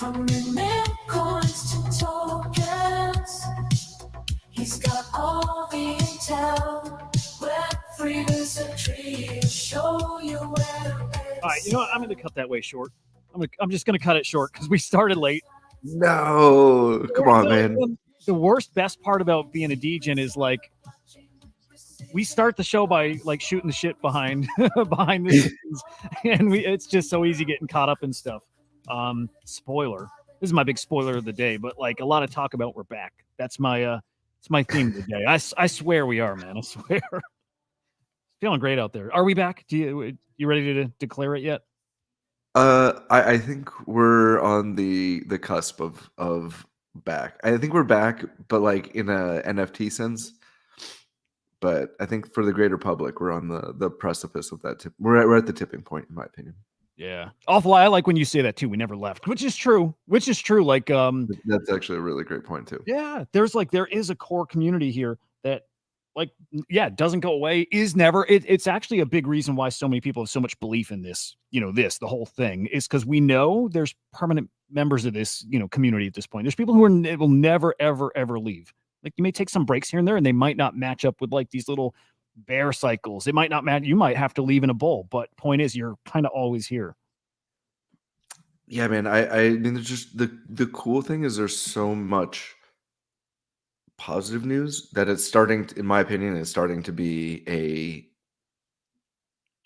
From mint coins to tokens, he's got all the intel. Web3 is a tree, show you where to pay. All right, you know what? I'm going to cut that way short. I'm just going to cut it short because we started late. No, come on, man. The best part about being a DJ is like we start the show by like shooting the shit behind the scenes, and it's just so easy getting caught up in stuff. Spoiler. This is my big spoiler of the day, but like a lot of talk about we're back. That's my it's my theme of the day. I swear we are, man. I swear. Feeling great out there. Are we back? You ready to declare it yet? I think we're on the cusp of back. I think we're back, but like in a NFT sense. But I think for the greater public, we're on the precipice of that tip. We're at the tipping point, in my opinion. Yeah. Awful. I like when you say that too. We never left, which is true. Like that's actually a really great point too. Yeah. There is a core community here that doesn't go away, is never. It's actually a big reason why so many people have so much belief in this, the whole thing is because we know there's permanent members of this, community at this point. There's people who will never, ever, ever leave. Like you may take some breaks here and there and they might not match up with like these little bear cycles. It might not match. You might have to leave in a bull, but point is you're kind of always here. Yeah, man. I mean, there's just the cool thing is there's so much positive news that it's starting to, in my opinion, it's starting to be a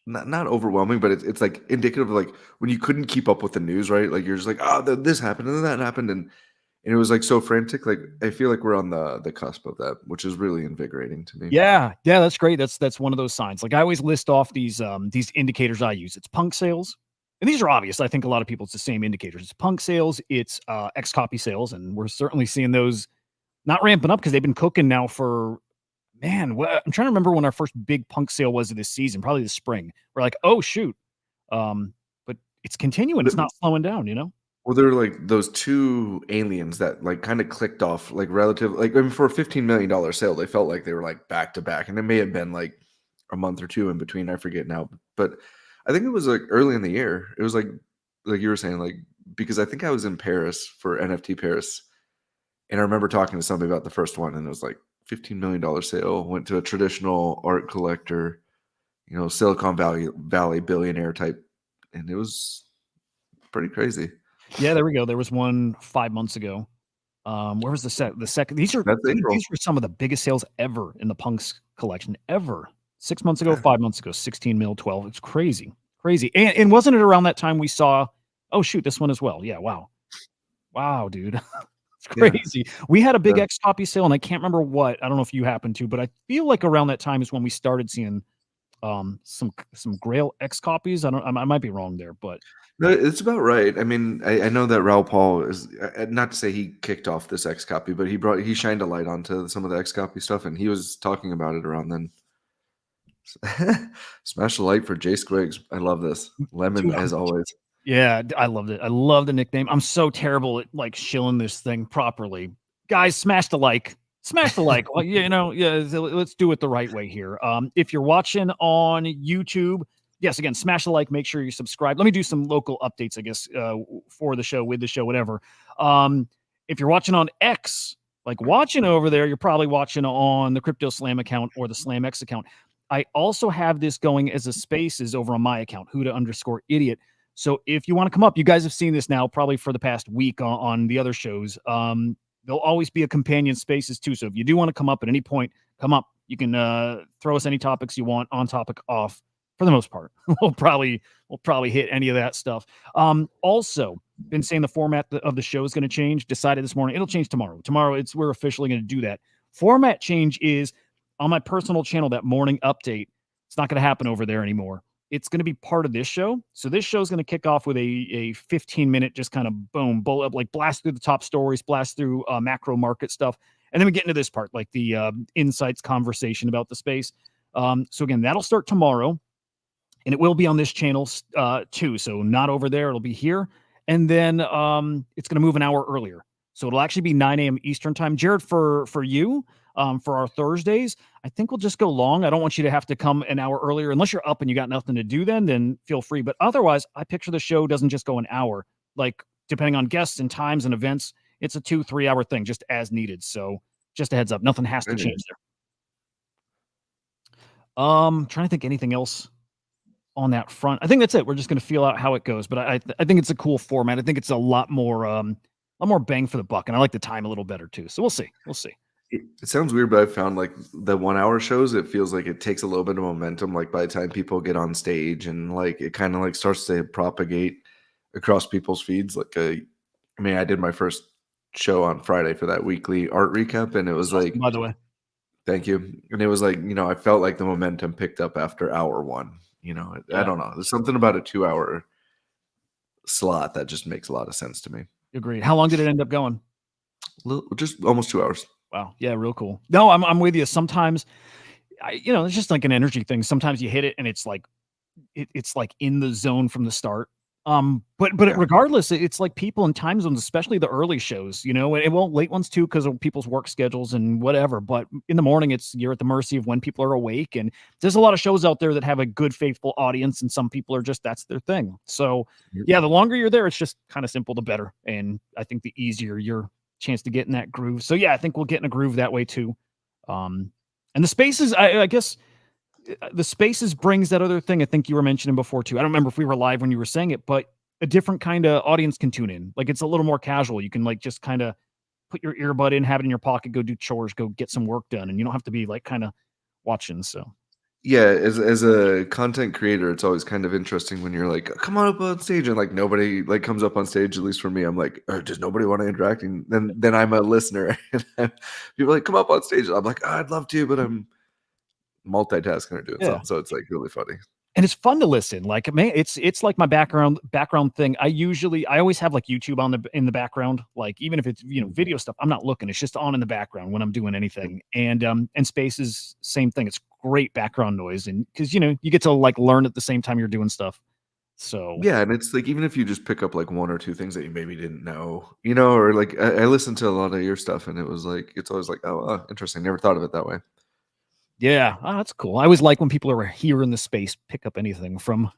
not overwhelming, but it's like indicative of like when you couldn't keep up with the news, right? Like you're just like, oh, this happened and that happened, and it was like so frantic. Like I feel like we're on the cusp of that, which is really invigorating to me. Yeah, that's great. That's one of those signs. Like I always list off these indicators I use. It's punk sales. And these are obvious. I think a lot of people, it's the same indicators. It's punk sales, it's XCOPY sales, and we're certainly seeing those not ramping up because they've been cooking now for, man, I'm trying to remember when our first big punk sale was this season, probably the spring. We're like, oh, shoot. But it's continuing. It's not slowing down, Well, they're like those two aliens that like kind of clicked off like relative, like I mean, for a $15 million sale, they felt like they were like back to back, and it may have been like a month or two in between. I forget now, but I think it was like early in the year. It was like you were saying, like, because I think I was in Paris for NFT Paris, and I remember talking to somebody about the first one, and it was like $15 million sale, went to a traditional art collector, Silicon Valley billionaire type, and it was pretty crazy. Yeah, there we go. There was one 5 months ago. Where was the second? These are some of the biggest sales ever in the punks collection ever. 6 months ago, 5 months ago, 16 mil, 12. It's crazy. And wasn't it around that time we saw, oh shoot, this one as well? Yeah, wow, dude. It's crazy. Yeah. We had a big XCOPY sale, and I can't remember what. I don't know if you happened to, but I feel like around that time is when we started seeing some Grail XCOPYs. I might be wrong there, but no, it's about right. I mean, I know that Raoul Paul is not to say he kicked off this XCOPY, but he shined a light onto some of the XCOPY stuff, and he was talking about it around then. Smash the like for Jay Squiggs. I love this. Lemon, as always. Yeah, I loved it. I love the nickname. I'm so terrible at like shilling this thing properly. Guys, smash the like. Well, let's do it the right way here. If you're watching on YouTube, yes, again, smash the like, make sure you subscribe. Let me do some local updates, I guess, for the show, with the show, whatever. If you're watching on X, like watching over there, you're probably watching on the Crypto Slam account or the SlamX account. I also have this going as a spaces over on my account, Hudah_idiot. So if you want to come up, you guys have seen this now probably for the past week on the other shows. There'll always be a companion spaces too. So if you do want to come up at any point, come up. You can throw us any topics you want, on topic, off. For the most part, we'll probably hit any of that stuff. Also, been saying the format of the show is going to change. Decided this morning it'll change tomorrow. We're officially going to do that. Format change is on my personal channel. That morning update, it's not going to happen over there anymore. It's going to be part of this show. So this show is going to kick off with a 15-minute just kind of boom, bullet up, like blast through the top stories, blast through macro market stuff, and then we get into this part, like the insights conversation about the space. So again, that'll start tomorrow. And it will be on this channel too. So not over there. It'll be here. And then it's going to move an hour earlier. So it'll actually be 9 a.m. Eastern time. Jared, for you, for our Thursdays, I think we'll just go long. I don't want you to have to come an hour earlier. Unless you're up and you got nothing to do then feel free. But otherwise, I picture the show doesn't just go an hour. Like depending on guests and times and events, it's a 2-3 hour thing, just as needed. So just a heads up, nothing has to change there. Trying to think anything else on that front. I think that's it. We're just going to feel out how it goes, but I think it's a cool format. I think it's a lot more bang for the buck, and I like the time a little better too. So we'll see. It sounds weird, but I've found like the 1 hour shows, it feels like it takes a little bit of momentum. Like by the time people get on stage and like it kind of like starts to propagate across people's feeds. Like I did my first show on Friday for that weekly art recap, and it was like, by the way, thank you. And it was like, I felt like the momentum picked up after hour one. I don't know. There's something about a 2 hour slot that just makes a lot of sense to me. Agreed. How long did it end up going? Just almost 2 hours. Wow. Yeah, real cool. No, I'm with you. Sometimes, it's just like an energy thing. Sometimes you hit it and it's like, it's like in the zone from the start. But regardless, it's like people in time zones, especially the early shows, and late ones too, because of people's work schedules and whatever. But in the morning, you're at the mercy of when people are awake. And there's a lot of shows out there that have a good, faithful audience. And some people are just, that's their thing. So yeah, the longer you're there, it's just kind of simple, the better. And I think the easier your chance to get in that groove. So yeah, I think we'll get in a groove that way too. And the spaces, I guess the spaces brings that other thing I think you were mentioning before too. I don't remember if we were live when you were saying it, but a different kind of audience can tune in. Like it's a little more casual. You can like just kind of put your earbud in, have it in your pocket, go do chores, go get some work done. And you don't have to be like kind of watching. So yeah, as a content creator, it's always kind of interesting when you're like, come on up on stage, and like nobody like comes up on stage. At least for me, I'm like, does nobody want to interact? And then I'm a listener. And people are like, come up on stage. I'm like, I'd love to, but I'm multitasking or doing something. So it's like really funny. And it's fun to listen. Like, man, it's like my background thing. I always have like YouTube in the background. Like even if it's video stuff, I'm not looking. It's just on in the background when I'm doing anything. And Spaces, same thing. It's great background noise, and because you get to like learn at the same time you're doing stuff. So yeah, and it's like even if you just pick up like one or two things that you maybe didn't know, or like I listened to a lot of your stuff, and it was like it's always like, oh, interesting. Never thought of it that way. Yeah, that's cool. I always like when people are here in the space, pick up anything from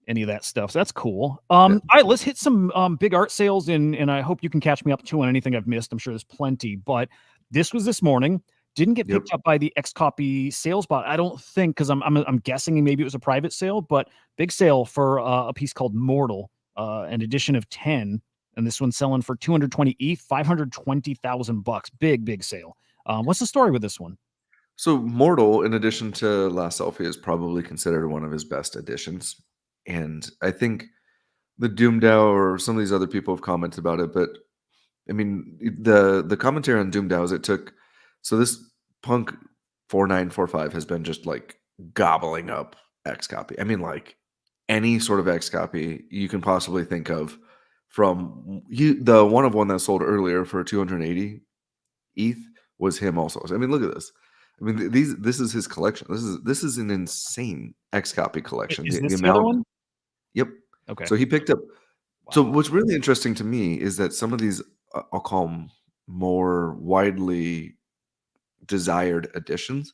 any of that stuff. So that's cool. All right, let's hit some big art sales, and I hope you can catch me up to on anything I've missed. I'm sure there's plenty, but this was this morning. Didn't get picked up by the XCOPY sales bot, I don't think, because I'm guessing maybe it was a private sale, but big sale for a piece called Mortal, an edition of 10, and this one's selling for 220 ETH, $520,000. Big sale. What's the story with this one? So Mortal, in addition to Last Selfie, is probably considered one of his best additions. And I think the DoomDAO or some of these other people have commented about it, but I mean, the commentary on DoomDAO is so this Punk 4945 has been just like gobbling up XCOPY. I mean, like any sort of XCOPY you can possibly think of, from the one that sold earlier for 280 ETH was him also. I mean, look at this. I mean, this is his collection. This is an insane XCOPY collection. Is this the other one? Yep. Okay. So he picked up. Wow. So what's really interesting to me is that some of these, I'll call them more widely desired editions,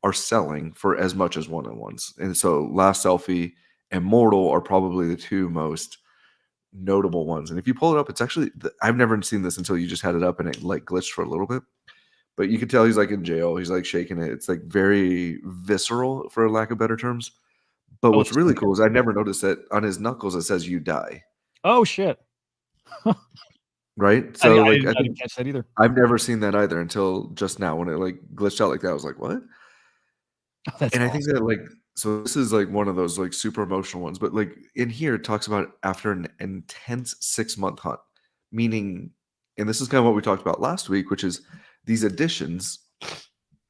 are selling for as much as one-on-ones. And so Last Selfie and Mortal are probably the two most notable ones. And if you pull it up, it's actually, I've never seen this until you just had it up and it like glitched for a little bit. But you can tell he's like in jail. He's like shaking it. It's like very visceral, for lack of better terms. But what's really cool is I never noticed that on his knuckles it says "You die." Oh shit! Right? So I didn't catch that either. I've never seen that either until just now when it like glitched out like that. I was like, "What?" That's and awesome. I think that like, so this is like one of those like super emotional ones. But like in here it talks about after an intense 6-month hunt, meaning, and this is kind of what we talked about last week, which is these additions,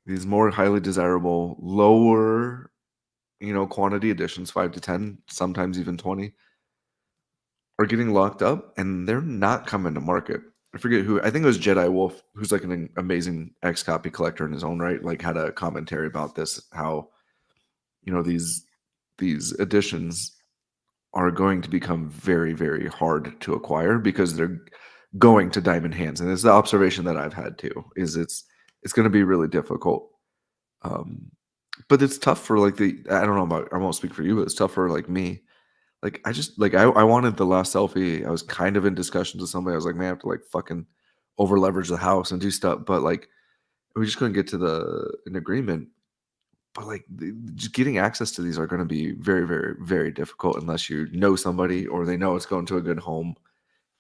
these more highly desirable, lower, quantity additions, 5 to 10, sometimes even 20, are getting locked up and they're not coming to market. I forget who. I think it was Jedi Wolf, who's like an amazing XCOPY collector in his own right, like had a commentary about this, how these additions are going to become very, very hard to acquire because they're going to diamond hands. And it's the observation that I've had too, is it's going to be really difficult. But it's tough for like I don't know about, I won't speak for you, but it's tough for like me. Like I wanted the last selfie. I was kind of in discussions with somebody. I was like, man, I have to like fucking over leverage the house and do stuff, but like we just couldn't get to an agreement. But like just getting access to these are going to be very, very, very difficult unless you know somebody or they know it's going to a good home.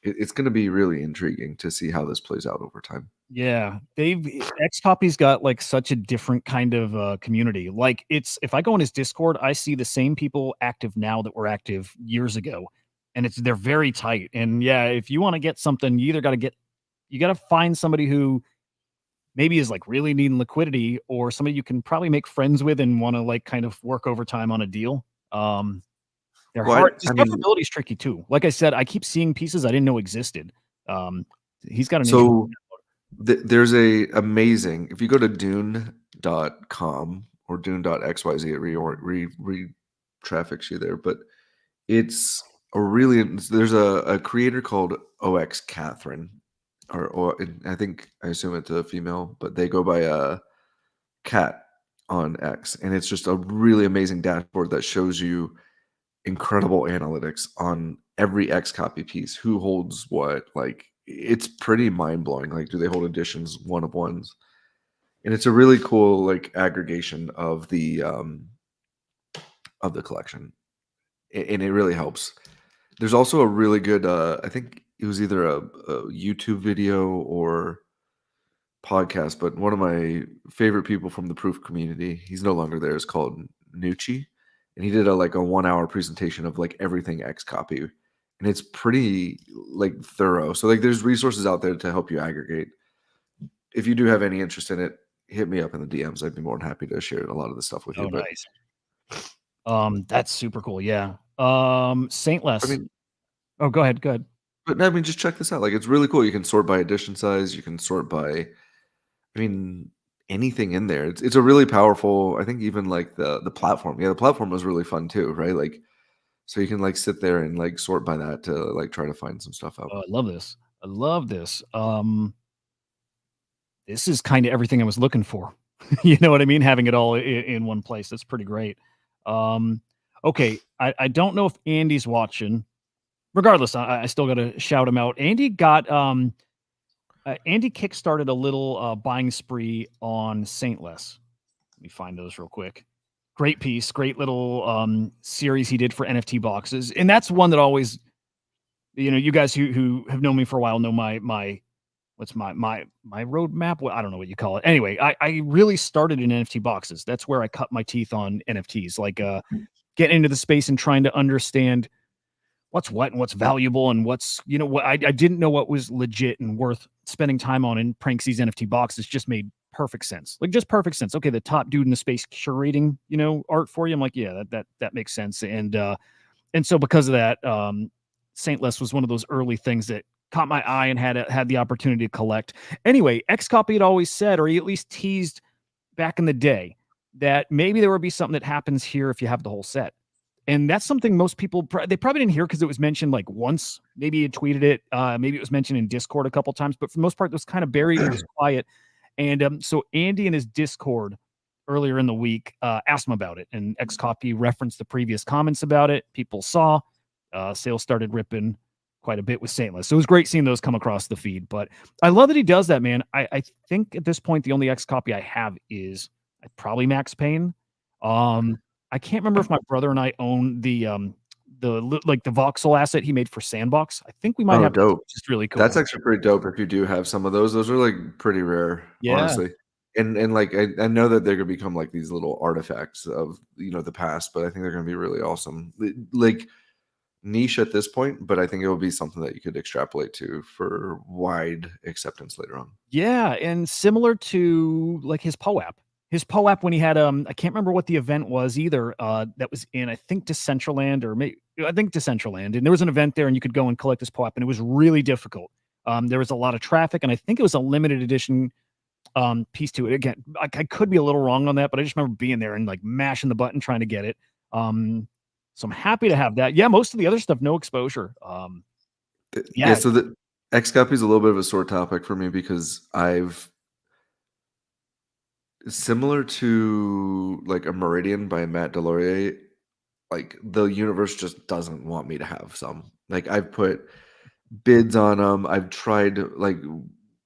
It's going to be really intriguing to see how this plays out over time. Yeah, XCOPY's got like such a different kind of community. Like if I go in his Discord, I see the same people active now that were active years ago, and they're very tight. And yeah, if you want to get something, you either got to find somebody who maybe is like really needing liquidity, or somebody you can probably make friends with and want to like kind of work overtime on a deal. They're Well, hard. I mean, Discoverability is tricky too. Like I said, I keep seeing pieces I didn't know existed. He's got an interesting. so there's a amazing, if you go to dune.com or dune.xyz, it traffics you there, but it's there's a creator called OX Catherine, or I assume it's a female, but they go by Cat on X, and it's just a really amazing dashboard that shows you incredible analytics on every X copy piece, who holds what. Like it's pretty mind blowing. Like, do they hold editions, one of ones? And it's a really cool like aggregation of the collection, and it really helps. There's also a really good I think it was either a YouTube video or podcast, but one of my favorite people from the proof community, he's no longer there, is called Nucci, and he did a 1 hour presentation of like everything X copy, and it's pretty like thorough. So like there's resources out there to help you aggregate. If you do have any interest in it, hit me up in the DMs. I'd be more than happy to share a lot of the stuff with you. But nice. That's super cool. Yeah. Saintless. I mean, Oh, go ahead. Go ahead. but I mean, just check this out. Like, it's really cool. You can sort by edition size. You can sort by, I mean, anything in there. It's a really powerful. I think even like the platform. Yeah, the platform was really fun too, right? Like, so you can like sit there and like sort by that to like try to find some stuff out. Oh, I love this. I love this. This is kind of everything I was looking for. You know what I mean? Having it all in one place. That's pretty great. Okay. I don't know if Andy's watching. Regardless, I still got to shout him out. Andy kickstarted a little buying spree on Saintless. Let me find those real quick. Great piece, great little series he did for NFT boxes, and that's one that always, you guys who have known me for a while know my what's my roadmap. Well, I don't know what you call it. Anyway, I really started in NFT boxes. That's where I cut my teeth on NFTs, like getting into the space and trying to understand what's what and what's valuable and what's, what I didn't know what was legit and worth spending time on. And Pranksy's NFT boxes just made perfect sense. Like just perfect sense. Okay, the top dude in the space curating, art for you. I'm like, yeah, that makes sense. And so because of that, Saintless was one of those early things that caught my eye and had the opportunity to collect. Anyway, XCOPY had always said, or he at least teased back in the day, that maybe there would be something that happens here if you have the whole set. And that's something most people, they probably didn't hear because it was mentioned like once. Maybe he tweeted it. Maybe it was mentioned in Discord a couple times, but for the most part, it was kind of buried. It was quiet. And so Andy in his Discord earlier in the week asked him about it. And XCOPY referenced the previous comments about it. People saw. Sales started ripping quite a bit with Saintless. So it was great seeing those come across the feed. But I love that he does that, man. I think at this point, the only XCOPY I have is probably Max Payne. I can't remember if my brother and I own the voxel asset he made for Sandbox. I think we might have. Dope. Which is really cool. That's actually pretty dope if you do have some of those. Those are like pretty rare, honestly. And like I know that they're gonna become like these little artifacts of the past, but I think they're gonna be really awesome. Like niche at this point, but I think it will be something that you could extrapolate to for wide acceptance later on. Yeah, and similar to like his POAP. His POAP when he had I can't remember what the event was either. That was in I think Decentraland Decentraland, and there was an event there, and you could go and collect this POAP, and it was really difficult. There was a lot of traffic, and I think it was a limited edition piece to it. Again, I could be a little wrong on that, but I just remember being there and like mashing the button trying to get it. So I'm happy to have that. Yeah, most of the other stuff, no exposure. Yeah, so the XCOPY is a little bit of a sore topic for me because similar to like a Meridian by Matt Delorier, like the universe just doesn't want me to have some. Like I've put bids on them. I've tried like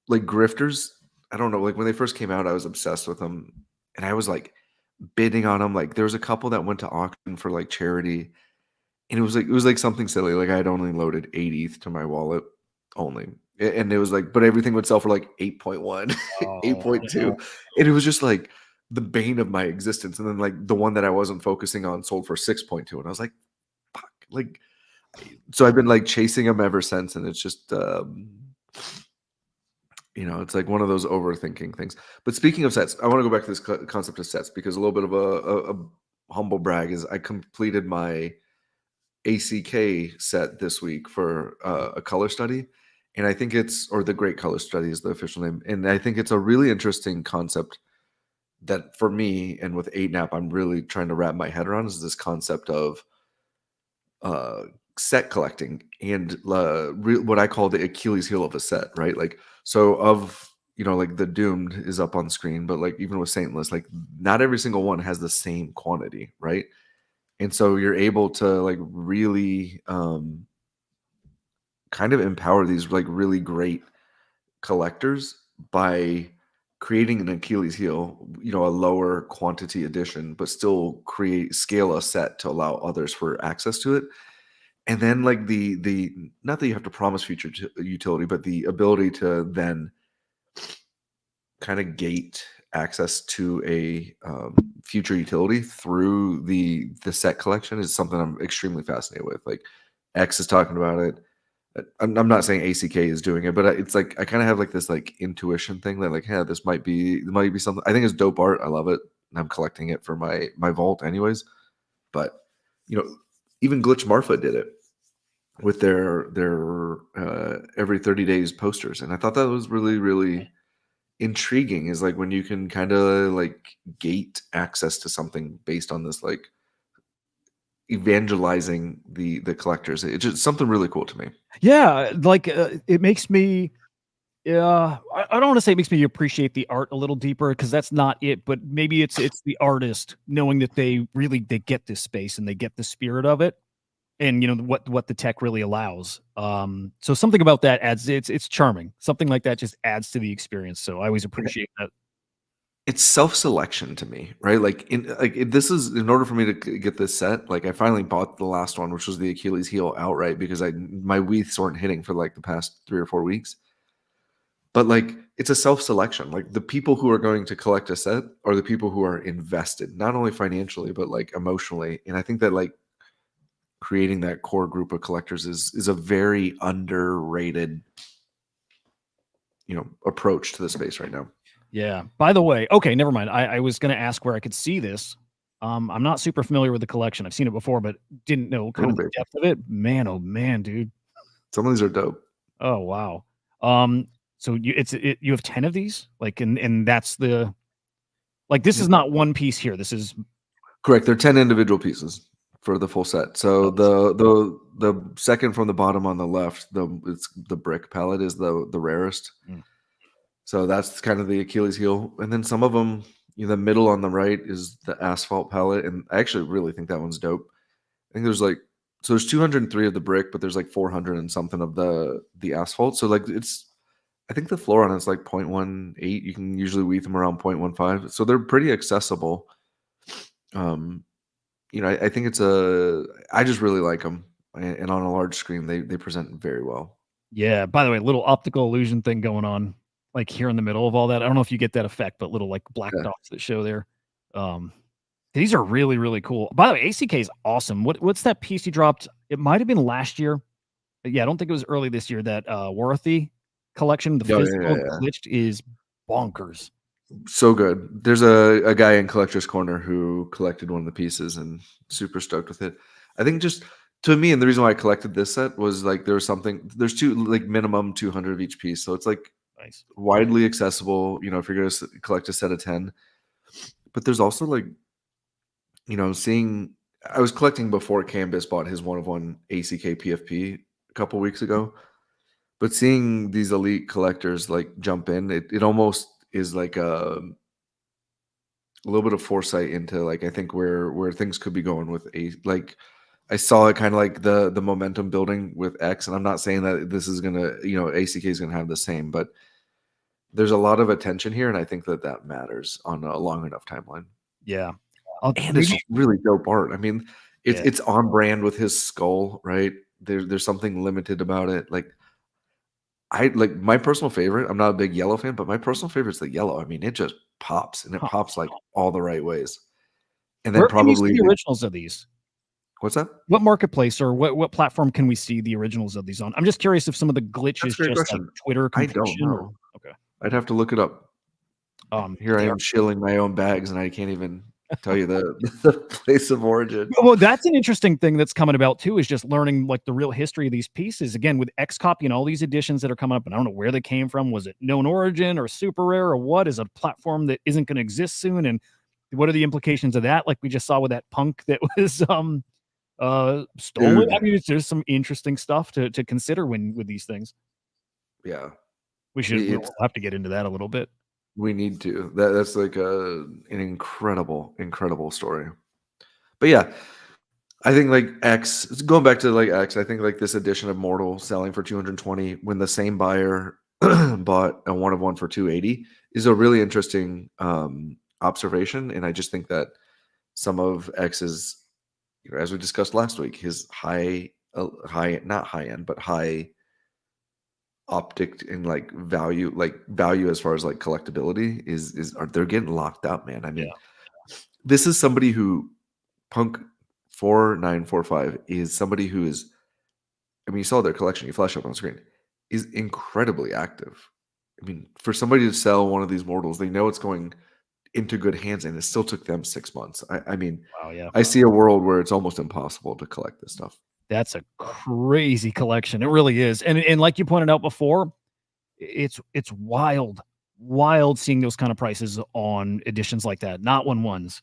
grifters. I don't know. Like when they first came out, I was obsessed with them, and I was like bidding on them. Like there was a couple that went to auction for like charity, and it was like something silly. Like I had only loaded 8 ETH to my wallet only, and it was like, but everything would sell for like 8.1, Oh, 8.2, and it was just like the bane of my existence. And then like the one that I wasn't focusing on sold for 6.2, and I was like, fuck, like. So I've been like chasing them ever since, and it's just it's like one of those overthinking things. But speaking of sets, I want to go back to this concept of sets, because a little bit of a humble brag is I completed my ACK set this week for a color study, and I think or the Great Color Study is the official name, and I think it's a really interesting concept that for me and with 8NAP I'm really trying to wrap my head around, is this concept of uh set collecting and what I call the Achilles heel of a set, right? Like, so of like the Doomed is up on screen, but like even with Saintless, like not every single one has the same quantity, right? And so you're able to like really kind of empower these like really great collectors by creating an Achilles heel, a lower quantity edition, but still scale a set to allow others for access to it. And then like the not that you have to promise future utility, but the ability to then kind of gate access to a future utility through the set collection is something I'm extremely fascinated with. Like X is talking about it. I'm not saying ACK is doing it, but it's like I kind of have like this like intuition thing that like, yeah, this might be something. I think it's dope art. I love it. And I'm collecting it for my vault anyways. But even Glitch Marfa did it with their every 30 days posters, and I thought that was really, really intriguing, is like when you can kind of like gate access to something based on this like evangelizing the collectors. It's just something really cool to me. Yeah, like it makes me I don't want to say it makes me appreciate the art a little deeper, because that's not it, but maybe it's the artist knowing that they get this space and they get the spirit of it, and what the tech really allows. So something about that adds, it's charming. Something like that just adds to the experience. So I always appreciate that. It's self-selection to me, right? Like this is in order for me to get this set. Like I finally bought the last one, which was the Achilles heel outright, because my weeths weren't hitting for like the past 3 or 4 weeks. But like it's a self-selection. Like the people who are going to collect a set are the people who are invested, not only financially but like emotionally. And I think that like creating that core group of collectors is a very underrated approach to the space right now. Yeah. By the way, okay, never mind. I was going to ask where I could see this. I'm not super familiar with the collection. I've seen it before, but didn't know kind of the depth of it. Man, oh man, dude. Some of these are dope. Oh wow. So you have 10 of these, like, and that's the, like, this is not one piece here. This is correct. They're 10 individual pieces for the full set. So the second from the bottom on the left, it's the brick palette is the rarest. So that's kind of the Achilles heel. And then some of them, the middle on the right is the asphalt palette, and I actually really think that one's dope. I think there's 203 of the brick, but there's like 400 and something of the asphalt. So like I think the floor on it's like 0.18. You can usually weave them around 0.15. So they're pretty accessible. I think I just really like them, and on a large screen they present very well. Yeah. By the way, little optical illusion thing going on, like here in the middle of all that. I don't know if you get that effect, but little like black dots that show there. These are really, really cool. By the way, ACK is awesome. What's that piece you dropped? It might have been last year. Yeah, I don't think it was early this year. That Worthy collection, the physical glitched, is bonkers. So good. There's a guy in Collector's Corner who collected one of the pieces and super stoked with it. I think just to me, and the reason why I collected this set was like there's two, like minimum 200 of each piece. So it's like nice, widely accessible, if you're going to collect a set of 10. But there's also like, I was collecting before Canvas bought his 1-of-1 ACK PFP a couple weeks ago. But seeing these elite collectors like jump in, it almost is like a little bit of foresight into like I think where things could be going with like I saw it kind of like the momentum building with X, and I'm not saying that this is gonna ACK is gonna have the same, but there's a lot of attention here, and I think that matters on a long enough timeline. Yeah. And it's just really dope art. I mean, Yeah. it's on brand with his skull, right? There's something limited about it. Like I like my personal favorite. I'm not a big yellow fan, but my personal favorite is the yellow. I mean, it just pops, and it Huh. pops like all the right ways. And then Where can you see probably the originals of these? what's that? What marketplace or what platform can we see the originals of these on? I'm just curious if some of the glitch That's is a great just like question. Twitter I don't confusion or know. okay. I'd have to look it up. Here I They am are- shilling my own bags, and I can't even tell you the place of origin. Well, that's an interesting thing that's coming about too, is just learning like the real history of these pieces. Again, with XCOPY and all these editions that are coming up, and I don't know where they came from. Was it known origin or super rare or what? Is it a platform that isn't going to exist soon? And what are the implications of that? Like we just saw with that punk that was stolen. Dude. I mean, there's some interesting stuff to consider with these things. Yeah. We'll It's have to get into that a little bit. we need to. That's like an incredible story. But yeah, I think like X going back to like X, I think like this edition of Mortal selling for 220 when the same buyer bought a one of one for 280 is a really interesting observation. And I just think that some of X's, as we discussed last week, his high not high end, but high optic and like value as far as like collectability they're getting locked up, man. I mean, this is somebody who Punk 4945 is somebody who is, I mean, you saw their collection, you flash up on screen, is incredibly active. I mean, for somebody to sell one of these mortals, they know it's going into good hands, and it still took them 6 months. I mean, Wow, yeah. I see a world where it's almost impossible to collect this stuff. That's a crazy collection. It really is. And like you pointed out before, it's wild seeing those kind of prices on editions like that. Not 1/1s.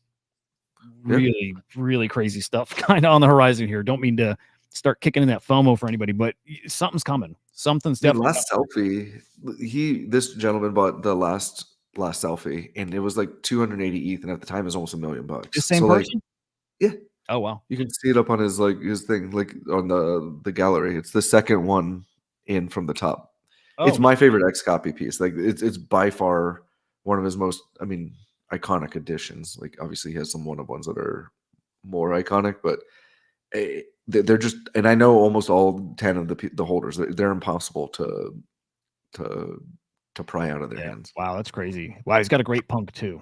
Yeah. Really crazy stuff kind of on the horizon here. Don't mean to start kicking in that FOMO for anybody, but something's coming. Something's Dude, definitely last selfie, this gentleman bought the last selfie, and it was like 280 ETH, and at the time it was almost $1 million. the same So like, person. yeah, Oh wow. you can see it up on his thing, like on the gallery. It's the second one in from the top. Oh, It's my favorite XCOPY piece. Like it's by far one of his most, I mean, iconic editions. Like obviously he has some one of ones that are more iconic, but they're just, and I know almost all 10 of the holders. They're impossible to pry out of their hands. Wow, that's crazy. Wow, he's got a great punk too.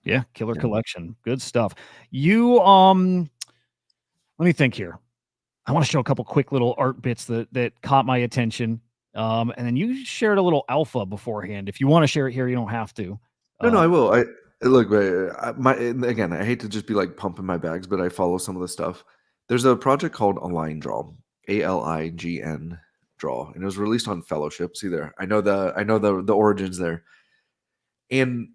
Yeah, killer Yeah. collection. Good stuff. You let me think here. I want to show a couple quick little art bits that caught my attention. And then you shared a little alpha beforehand. If you want to share it here, you don't have to. No, I will. I look. Again, I hate to just be like pumping my bags, but I follow some of the stuff. There's a project called Align Draw, ALIGN Draw, and it was released on Fellowship. See there, I know the origins there, and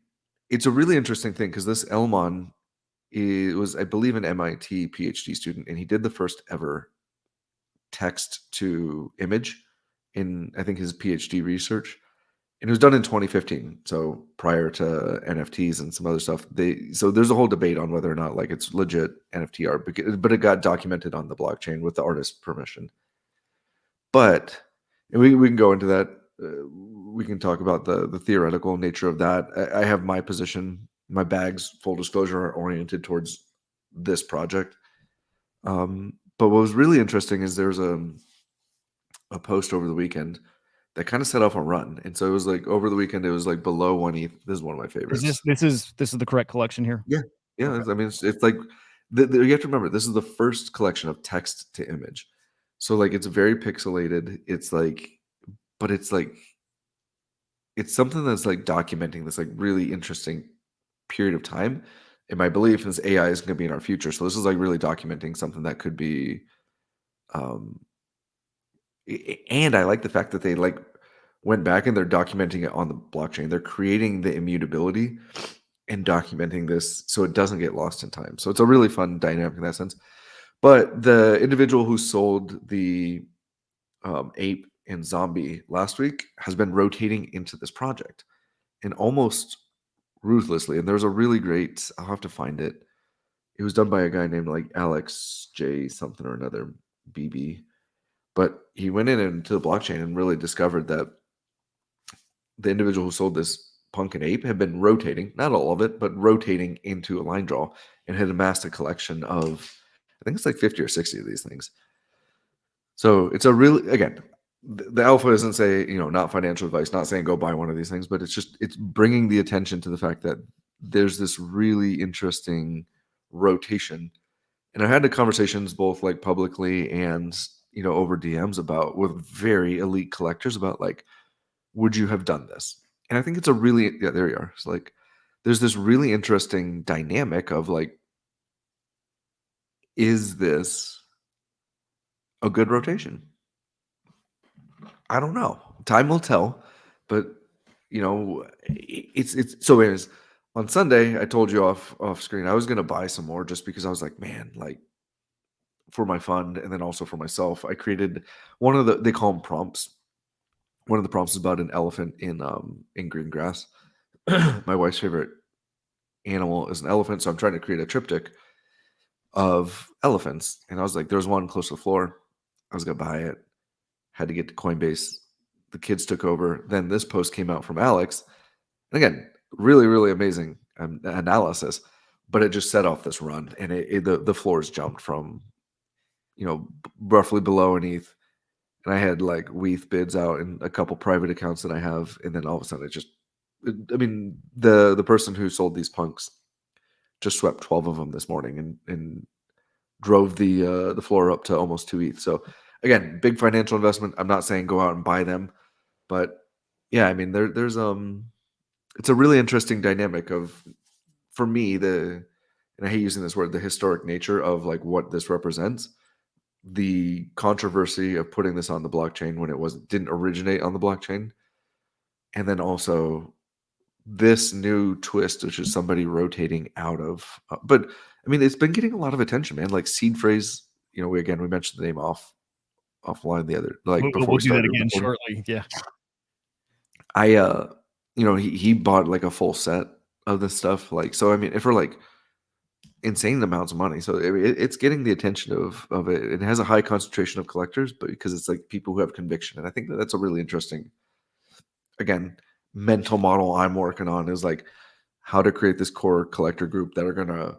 it's a really interesting thing because this Elmon was, I believe, an MIT PhD student, and he did the first ever text to image in, I think, his PhD research. And it was done in 2015, so prior to NFTs and some other stuff. So there's a whole debate on whether or not like it's legit NFT art, but it got documented on the blockchain with the artist's permission. But and we can go into that. We can talk about the theoretical nature of that. I have my position. My bags, full disclosure, are oriented towards this project. But what was really interesting is there's a post over the weekend that kind of set off a run, and so it was like over the weekend it was like below 1 ETH. This is one of my favorites. This is the correct collection here. Yeah. Okay. I mean, it's like you have to remember this is the first collection of text to image, so like it's very pixelated. It's like, but it's like it's something that's like documenting this like really interesting period of time. And my belief is AI is going to be in our future, so this is like really documenting something that could be. And I like the fact that they like went back and they're documenting it on the blockchain. They're creating the immutability and documenting this so it doesn't get lost in time. So it's a really fun dynamic in that sense. But the individual who sold the ape and zombie last week has been rotating into this project and almost ruthlessly. And there was a really great, I'll have to find it. It was done by a guy named like Alex J something or another, BB. But he went in into the blockchain and really discovered that the individual who sold this punk and ape had been rotating, not all of it, but rotating into a line draw and had amassed a collection of, I think it's like 50 or 60 of these things. So it's a really, again, the alpha isn't say, not financial advice, not saying go buy one of these things, but it's bringing the attention to the fact that there's this really interesting rotation. And I had the conversations both like publicly and, over DMs about with very elite collectors about like, would you have done this? And I think it's a really, yeah, there you are. It's like, there's this really interesting dynamic of like, is this a good rotation? I don't know. Time will tell, but it's so anyways, on Sunday, I told you off screen, I was going to buy some more just because I was like, man, like for my fund and then also for myself, I created one of they call them prompts. One of the prompts is about an elephant in green grass. My wife's favorite animal is an elephant, so I'm trying to create a triptych of elephants. And I was like, there's one close to the floor. I was gonna buy it. Had to get to Coinbase. The kids took over. Then this post came out from Alex. And again, really, really amazing analysis. But it just set off this run, and the floors jumped from, roughly below an ETH. And I had like WETH bids out in a couple private accounts that I have, and then all of a sudden the person who sold these punks just swept 12 of them this morning and drove the floor up to almost 2 ETH. So again, big financial investment. I'm not saying go out and buy them, but yeah, I mean there's it's a really interesting dynamic of, for me, and I hate using this word, the historic nature of like what this represents. The controversy of putting this on the blockchain when it didn't originate on the blockchain, and then also this new twist, which is somebody rotating out of. But I mean, it's been getting a lot of attention, man. Like seed phrase, we mentioned the name offline the other before We'll we do that started again recording. shortly. Yeah. He bought like a full set of this stuff. Like, so I mean, for like insane amounts of money. So it's getting the attention of it. It has a high concentration of collectors, but because it's like people who have conviction. And I think that's a really interesting, again, mental model I'm working on, is like how to create this core collector group that are going to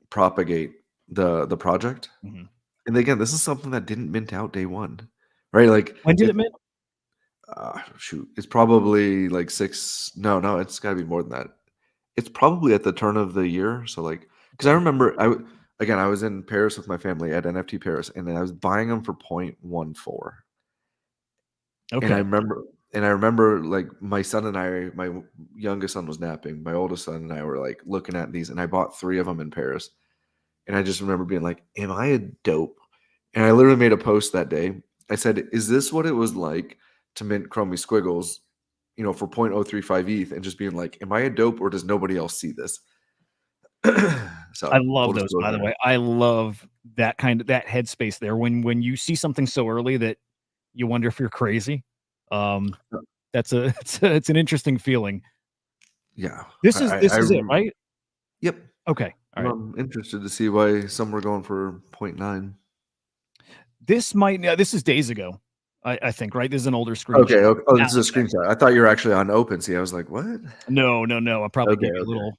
propagate the project. Mhm. And again, this is something that didn't mint out day one, right? Like When did it mint? shoot, it's probably like no, it's got to be more than that. It's probably at the turn of the year. So like, because I remember I was in Paris with my family at NFT Paris, and then I was buying them for 0.14. Okay. And I remember like my son and I, my youngest son was napping, my oldest son and I were like looking at these, and I bought 3 of them in Paris. And I just remember being like, am I a dope? And I literally made a post that day. I said, is this what it was like to mint Chromie Squiggles, for 0.035 ETH, and just being like, am I a dope, or does nobody else see this? So I love we'll just those, go by the there. way. I love that that headspace there when you see something so early that you wonder if you're crazy. That's it's an interesting feeling. Yeah. This is it, right? Yep. Okay. All right. I'm interested to see why some were going for 0.9. This is days ago, I think, right? This is an older screenshot. Okay. Oh, this is a Alex, screenshot. I thought you were actually on OpenSea. I was like, what? No. I probably Okay, gave you a okay. little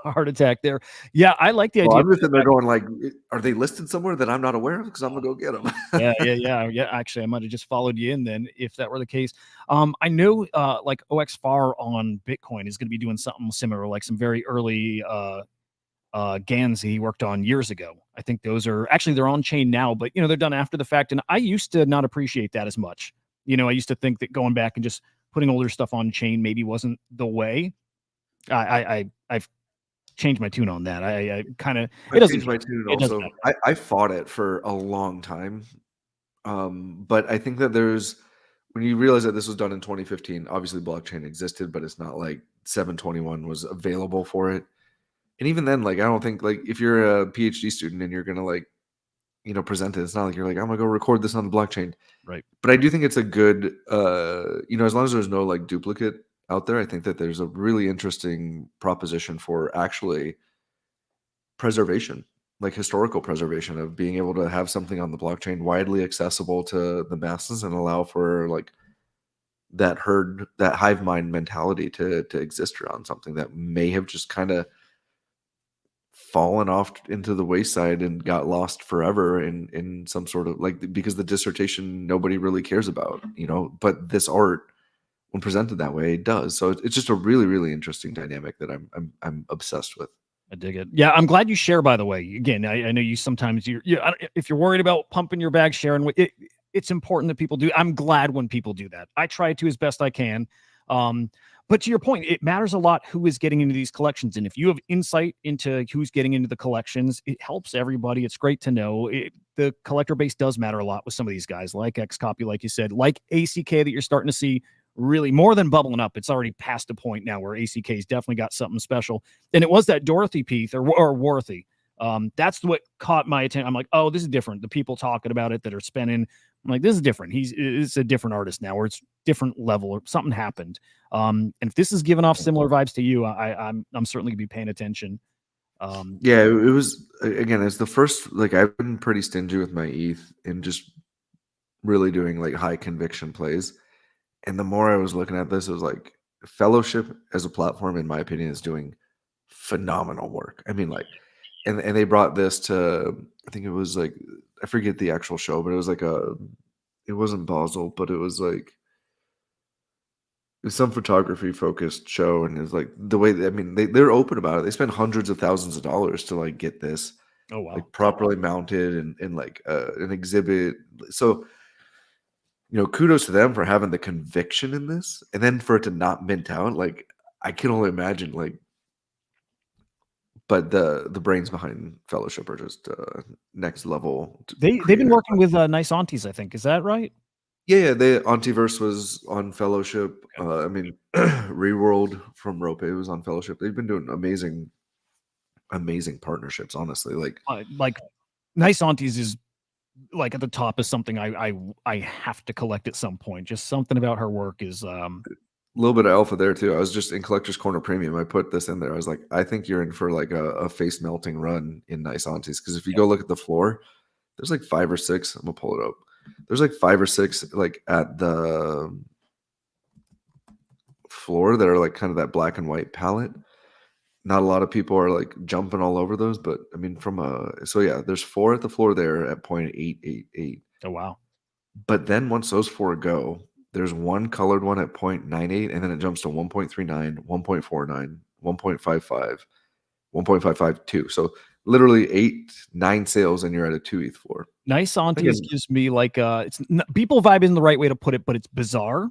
heart attack there. Yeah, I like the Well, idea. I'm just sitting there going like, are they listed somewhere that I'm not aware of? Because I'm gonna go get them. Yeah. Actually, I might have just followed you in then, if that were the case. I know, like OXFAR on Bitcoin is going to be doing something similar, like some very early GANs he worked on years ago. I think those are actually, they're on chain now, but they're done after the fact. And I used to not appreciate that as much. I used to think that going back and just putting older stuff on chain maybe wasn't the way. I've changed my tune on that. I kind of, it I doesn't changed my tune it doesn't also. matter. I fought it for a long time. But I think that when you realize that this was done in 2015, obviously blockchain existed, but it's not like 721 was available for it. And even then, like, I don't think, like, if you're a PhD student and you're gonna like, present it, it's not like you're like, I'm gonna go record this on the blockchain. Right. But I do think it's a good, as long as there's no like duplicate out there. I think that there's a really interesting proposition for actually preservation, like historical preservation, of being able to have something on the blockchain widely accessible to the masses and allow for like that herd, that hive mind mentality to exist around something that may have just kind of fallen off into the wayside and got lost forever in some sort of like, because the dissertation nobody really cares about, but this art, when presented that way, it does. So it's just a really, really interesting dynamic that I'm obsessed with. I dig it. Yeah, I'm glad you share, by the way. Again, I know you sometimes, if you're worried about pumping your bag, sharing, it's important that people do. I'm glad when people do that. I try to as best I can. But to your point, it matters a lot who is getting into these collections. And if you have insight into who's getting into the collections, it helps everybody. It's great to know. The collector base does matter a lot with some of these guys, like XCOPY, like you said, like ACK, that you're starting to see really more than bubbling up. It's already past a point now where ACK's definitely got something special. And it was that Dorothy piece or Worthy. That's what caught my attention. I'm like, oh, this is different. The people talking about it that are spending, I'm like, this is different. It's a different artist now, or it's different level, or something happened. And if this is giving off similar vibes to you, I'm certainly gonna be paying attention. Yeah, it was, again, it's the first, like, I've been pretty stingy with my ETH and just really doing like high conviction plays. And the more I was looking at this, it was like Fellowship as a platform, in my opinion, is doing phenomenal work. I mean, like, and they brought this to, I think it was like, I forget the actual show, but it was like it wasn't Basel, but it was like, it was some photography focused show. And it was like the way, I mean, they're open about it. They spend hundreds of thousands of dollars to like get this Oh wow. like properly mounted and like an exhibit. So, kudos to them for having the conviction in this, and then for it to not mint out. Like, I can only imagine, like, but the brains behind Fellowship are just next level. They've been working with Nice Aunties, I think. Is that right? Yeah, the Antiverse was on Fellowship. I mean, Reworld from Rope was on Fellowship. They've been doing amazing partnerships, honestly. Like Nice Aunties is like at the top of something I have to collect at some point. Just something about her work is a little bit of alpha there too. I was just in Collector's Corner Premium. I put this in there. I was like, I think you're in for like a face melting run in Nice Aunties, because if you go look at the floor, there's like 5 or 6. I'm gonna pull it up. There's like 5 or 6 like at the floor that are like kind of that black and white palette. Not a lot of people are like jumping all over those, but I mean, so yeah, there's 4 at the floor there at 0.888. oh wow. But then once those 4 go, there's one colored one at 0.98, and then it jumps to 1.39, 1.49, 1.55, 1.552. So literally 8-9 sales, and you're at a 2 ETH floor. Nice Aunties gives me like people vibe in the right way to put it, but it's bizarre.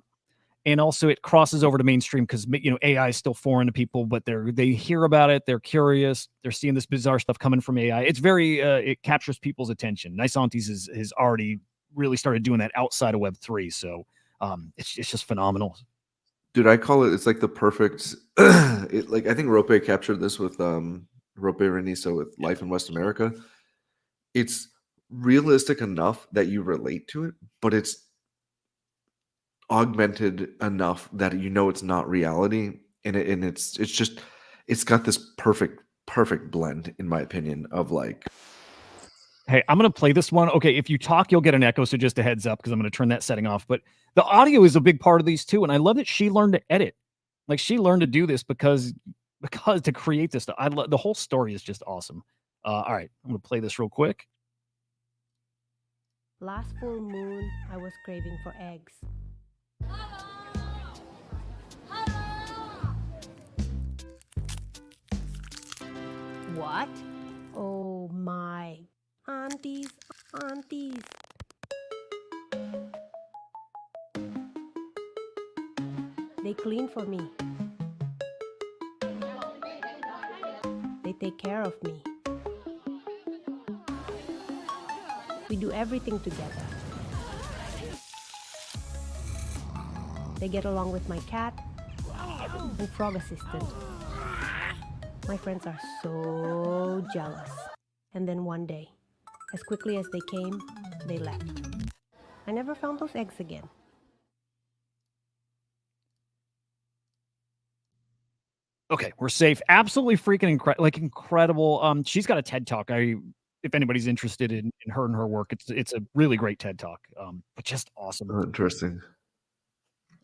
And also it crosses over to mainstream because, AI is still foreign to people, but they hear about it. They're curious. They're seeing this bizarre stuff coming from AI. It's very, it captures people's attention. Nice Aunties has already really started doing that outside of Web3. So it's just phenomenal. Dude, I call it's like the perfect, like, I think Rope captured this with Rope Renisa with Life in West America. It's realistic enough that you relate to it, but it's augmented enough that it's not reality, and it's got this perfect blend, in my opinion, of like, hey, I'm gonna play this one. Okay, if you talk, you'll get an echo, so just a heads up, because I'm gonna turn that setting off. But the audio is a big part of these too, and I love that she learned to edit. Like, she learned to do this because to create this stuff. The whole story is just awesome. All right, I'm gonna play this real quick. Last full moon, I was craving for eggs. What? Oh my. Aunties. They clean for me. They take care of me. We do everything together. They get along with my cat and frog assistant. My friends are so jealous. And then one day, as quickly as they came, they left. I never found those eggs again. Okay, we're safe. Absolutely freaking incredible. She's got a TED Talk. If anybody's interested in her and her work, it's a really great TED Talk. But just awesome. Oh, interesting.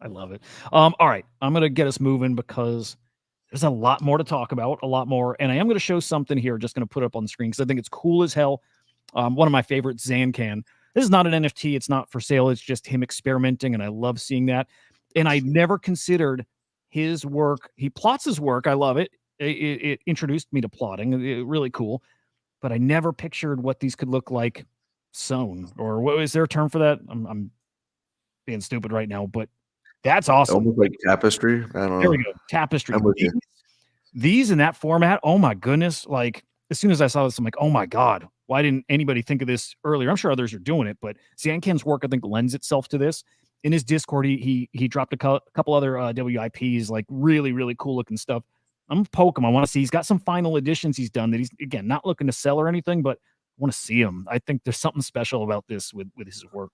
I love it. All right, I'm gonna get us moving because there's a lot more to talk about, a lot more, and I am gonna show something here. Just gonna put it up on the screen because I think it's cool as hell. One of my favorites, Zancan. This is not an NFT. It's not for sale. It's just him experimenting, and I love seeing that. And I never considered his work. He plots his work. I love it. It introduced me to plotting. Really cool. But I never pictured what these could look like sewn. Or what is there a term for that? I'm being stupid right now, but that's awesome. Almost like tapestry. I don't know. There we go. Tapestry. I'm with you. These in that format. Oh my goodness. Like as soon as I saw this, I'm like, oh my God, why didn't anybody think of this earlier? I'm sure others are doing it, but Zancan's work, I think, lends itself to this. In his Discord, he dropped a couple other WIPs, like really, really cool looking stuff. I'm gonna poke him. I want to see. He's got some final editions he's done that he's, again, not looking to sell or anything, but I want to see him. I think there's something special about this with his work.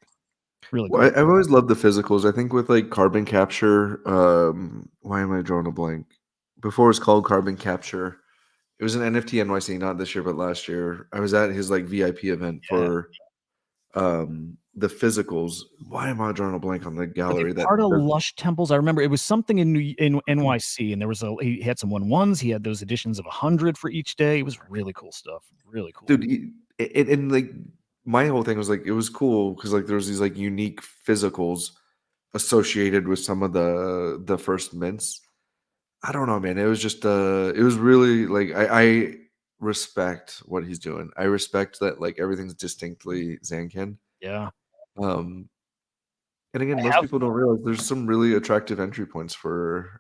Really cool. Well, I've always loved the physicals. I think with like carbon capture, why am I drawing a blank? Before it was called carbon capture. It was an NFT NYC, not this year, but last year. I was at his like VIP event for the physicals. Why am I drawing a blank on the gallery? That part of Lush Temples. I remember it was something in NYC, and there was he had some 1/1s. He had those editions of 100 for each day. It was really cool stuff. Really cool, dude. And like my whole thing was like it was cool because like there was these like unique physicals associated with some of the first mints. I don't know, man. It was just it was really like I respect what he's doing. I respect that like everything's distinctly Zancan. Yeah. And again, most people don't realize there's some really attractive entry points for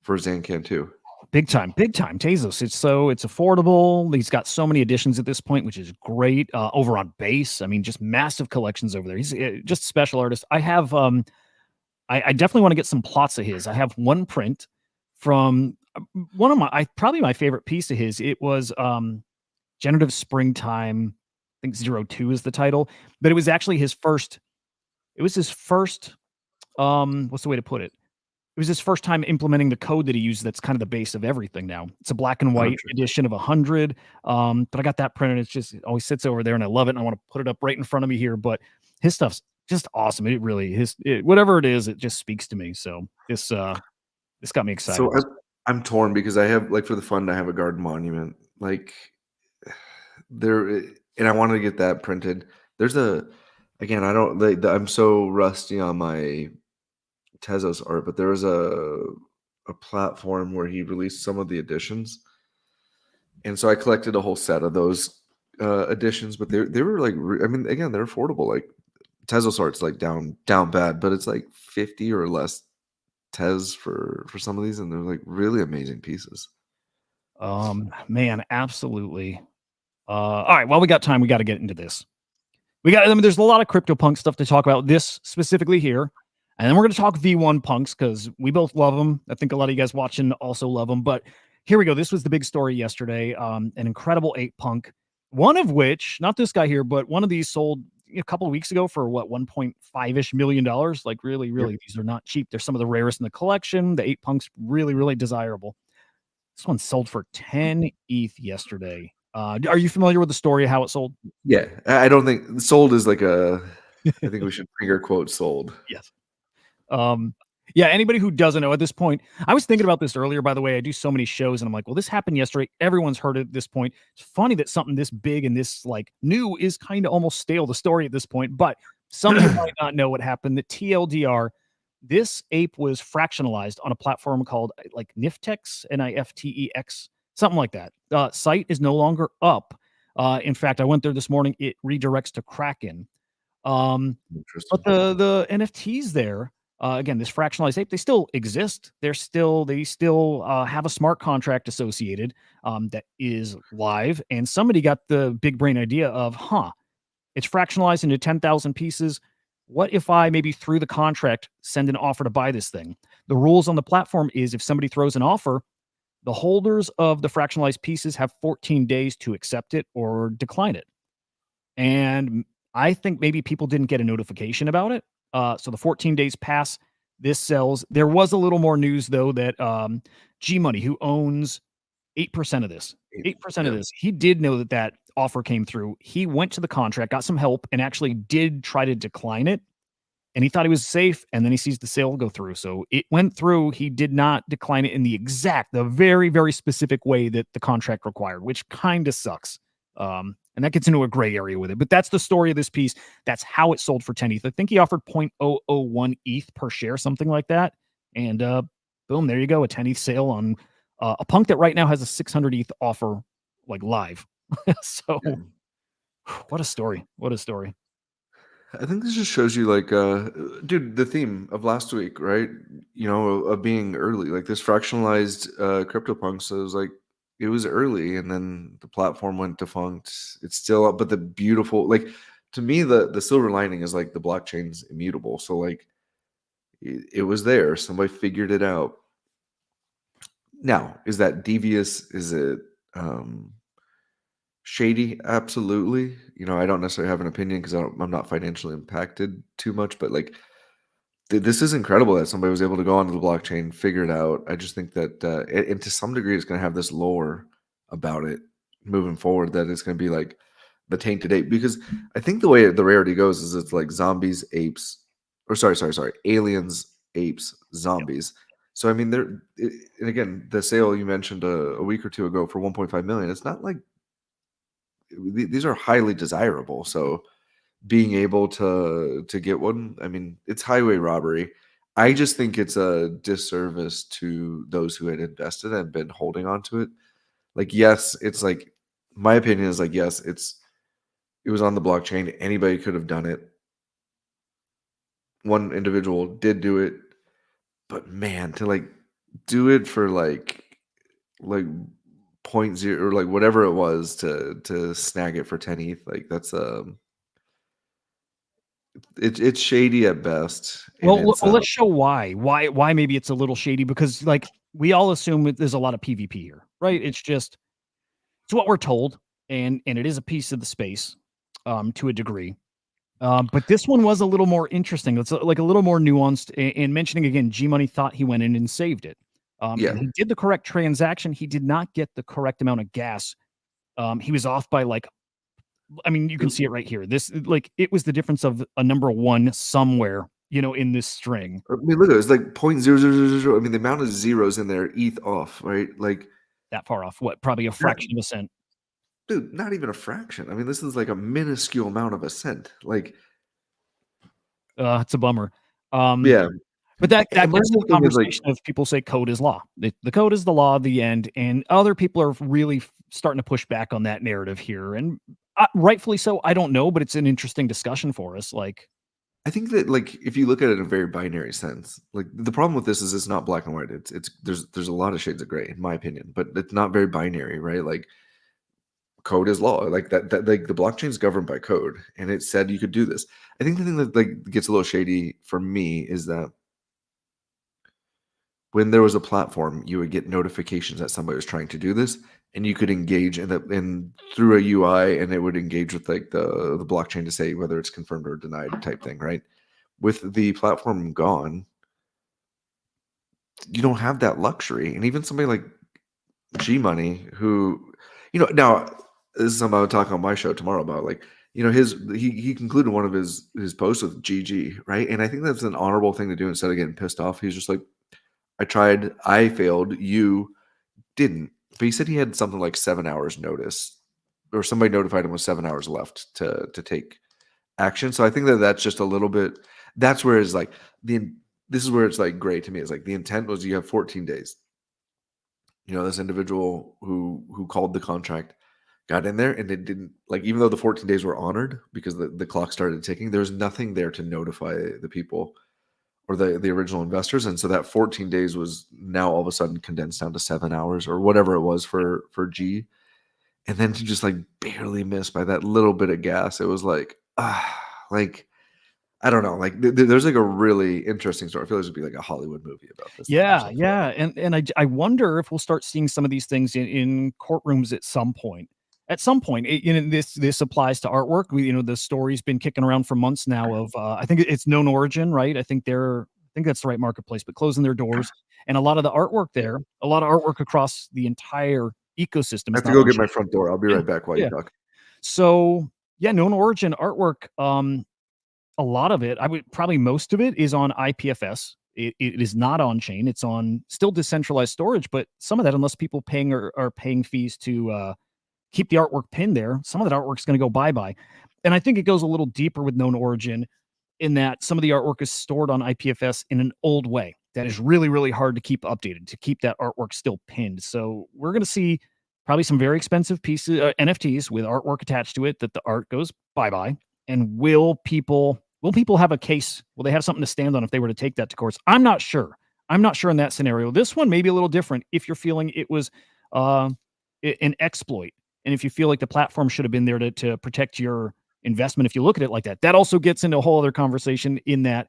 Zancan too. Big time, Tezos. It's affordable. He's got so many editions at this point, which is great. Over on Base, I mean, just massive collections over there. He's just a special artist. I have I definitely want to get some plots of his. I have one print from one of probably my favorite piece of his. It was Generative Springtime. I think 02 is the title, but it was actually his first. It was his first. What's the way to put it? It was his first time implementing the code that he used. That's kind of the base of everything now. It's a black and white edition of 100. But I got that printed. It always sits over there, and I love it. And I want to put it up right in front of me here. But his stuff's just awesome. It really whatever it is, it just speaks to me. So this got me excited. So I'm torn because I have like for the fund, I have a garden monument like there, and I wanted to get that printed. There's again, I don't like I'm so rusty on my Tezos art, but there was a platform where he released some of the editions, and so I collected a whole set of those editions. But they were like, I mean, again, they're affordable. Like Tezos art's like down bad, but it's like 50 or less Tez for some of these, and they're like really amazing pieces. Man, absolutely. All right, well, we got time. We got to get into this. There's a lot of CryptoPunk stuff to talk about. This specifically here. And then we're going to talk V1 punks because we both love them. I think a lot of you guys watching also love them. But here we go. This was the big story yesterday. An incredible 8 punk, one of which, not this guy here, but one of these sold a couple of weeks ago for what, $1.5-ish million. Like really, these are not cheap. They're some of the rarest in the collection. The 8 punks, really, really desirable. This one sold for 10 ETH yesterday. Are you familiar with the story of how it sold? Yeah, I don't think sold is like I think we should finger quote sold. Yes. Yeah, anybody who doesn't know at this point, I was thinking about this earlier, by the way. I do so many shows and I'm like, well, this happened yesterday. Everyone's heard it at this point. It's funny that something this big and this like new is kind of almost stale, the story at this point, but some of you might not know what happened. The TLDR, this ape was fractionalized on a platform called like Niftex, Niftex, something like that. Site is no longer up. In fact, I went there this morning. It redirects to Kraken. But the NFTs there, again, this fractionalized ape, they still exist. They still have a smart contract associated that is live. And somebody got the big brain idea of, it's fractionalized into 10,000 pieces. What if I maybe through the contract send an offer to buy this thing? The rules on the platform is if somebody throws an offer, the holders of the fractionalized pieces have 14 days to accept it or decline it. And I think maybe people didn't get a notification about it. So the 14 days pass, this sells. There was a little more news, though, that G Money, who owns 8% of this. 8% of Yeah. this. He did know that that offer came through. He went to the contract, got some help, and actually did try to decline it. And he thought he was safe, and then he sees the sale go through. So it went through. He did not decline it in the very, very specific way that the contract required, which kind of sucks. And that gets into a gray area with it. But that's the story of this piece. That's how it sold for 10 ETH. I think he offered 0.001 ETH per share, something like that. And boom, there you go. A 10 ETH sale on a punk that right now has a 600 ETH offer, like live. So what a story. What a story. I think this just shows you, like, dude, the theme of last week, right? You know, of being early, like this fractionalized CryptoPunk. So it was like, it was early, and then the platform went defunct. It's still up, but the beautiful, like, to me, the silver lining is like the blockchain's immutable. So like, it was there. Somebody figured it out. Now, is that devious? Is it shady? Absolutely. You know, I don't necessarily have an opinion because I'm not financially impacted too much, but like, this is incredible that somebody was able to go onto the blockchain, figure it out. I just think that, and to some degree, it's going to have this lore about it moving forward, that it's going to be like the tainted ape. Because I think the way the rarity goes is it's like zombies, apes, or sorry, aliens, apes, zombies. So I mean, and again, the sale you mentioned a week or two ago for 1.5 million. It's not like these are highly desirable. So being able to get one, I mean, it's highway robbery. I just think it's a disservice to those who had invested and been holding on to it. Like, yes, it's like, my opinion is like, yes, it was on the blockchain. Anybody could have done it. One individual did do it, but man, to like do it for like 0.0 or like whatever it was to snag it for 10 ETH, like that's it's shady at best. And Well, it's let's show why. Why maybe it's a little shady, because like we all assume that there's a lot of PvP here, right? It's what we're told, and it is a piece of the space, to a degree. But this one was a little more interesting. It's like a little more nuanced. And mentioning again, G Money thought he went in and saved it. Yeah. And he did the correct transaction. He did not get the correct amount of gas. He was off by like, I mean, you can see it right here. This, like, it was the difference of a number one somewhere, you know, in this string. I mean, look at it. It's like 0.0000. I mean, the amount of zeros in there, ETH off, right? Like That far off. What? Probably a fraction of a cent. dude, not even a fraction. I mean, this is like a minuscule amount of a cent. Like, It's a bummer. yeah. But that And my gets to whole the thing is, like, conversation of people say code is law. The code is the law of the end, and other people are really starting to push back on that narrative here, and rightfully so. I don't know, but it's an interesting discussion for us. Like, I think that, like, if you look at it in a very binary sense, like the problem with this is it's not black and white. It's there's a lot of shades of gray, in my opinion, but it's not very binary, right? Like, code is law. Like that like the blockchain is governed by code, and it said you could do this. I think the thing that like gets a little shady for me is that when there was a platform, you would get notifications that somebody was trying to do this, and you could engage in through a UI, and it would engage with like the blockchain to say whether it's confirmed or denied type thing, right? With the platform gone, you don't have that luxury. And even somebody like G Money, who, you know, now this is something I'll talk on my show tomorrow about, like, you know, he concluded one of his posts with GG, right? And I think that's an honorable thing to do instead of getting pissed off. He's just like, I tried, I failed, you didn't. But he said he had something like 7 hours notice, or somebody notified him with 7 hours left to take action. So I think that that's just a little bit, that's where it's like, this is where it's like gray to me. It's like the intent was you have 14 days. You know, this individual who called the contract got in there, and it didn't, like, even though the 14 days were honored because the clock started ticking, there's nothing there to notify the people or the original investors. And so that 14 days was now all of a sudden condensed down to 7 hours or whatever it was for G. And then to just like barely miss by that little bit of gas, it was like, like, I don't know. Like there's like a really interesting story. I feel like there's would be like a Hollywood movie about this. yeah. And I wonder if we'll start seeing some of these things in courtrooms at some point. At some point, you know, this applies to artwork. You know, the story's been kicking around for months now of I think it's Known Origin, right? I think that's the right marketplace, but closing their doors. And a lot of the artwork there, a lot of artwork across the entire ecosystem I is have to not go on get my chain. front door. I'll be Yeah, right back while yeah. you talk. So yeah, known origin artwork, a lot of it, probably most of it is on IPFS. It is not on chain. It's on still decentralized storage, but some of that, unless people are paying fees to keep the artwork pinned there, some of that artwork is going to go bye-bye. And I think it goes a little deeper with known origin in that some of the artwork is stored on IPFS in an old way that is really, really hard to keep updated, to keep that artwork still pinned. So we're going to see probably some very expensive pieces, NFTs with artwork attached to it, that the art goes bye-bye. And will people have a case? Will they have something to stand on if they were to take that to courts? I'm not sure. I'm not sure in that scenario. This one may be a little different if you're feeling it was an exploit. And if you feel like the platform should have been there to protect your investment, if you look at it like that. That also gets into a whole other conversation in that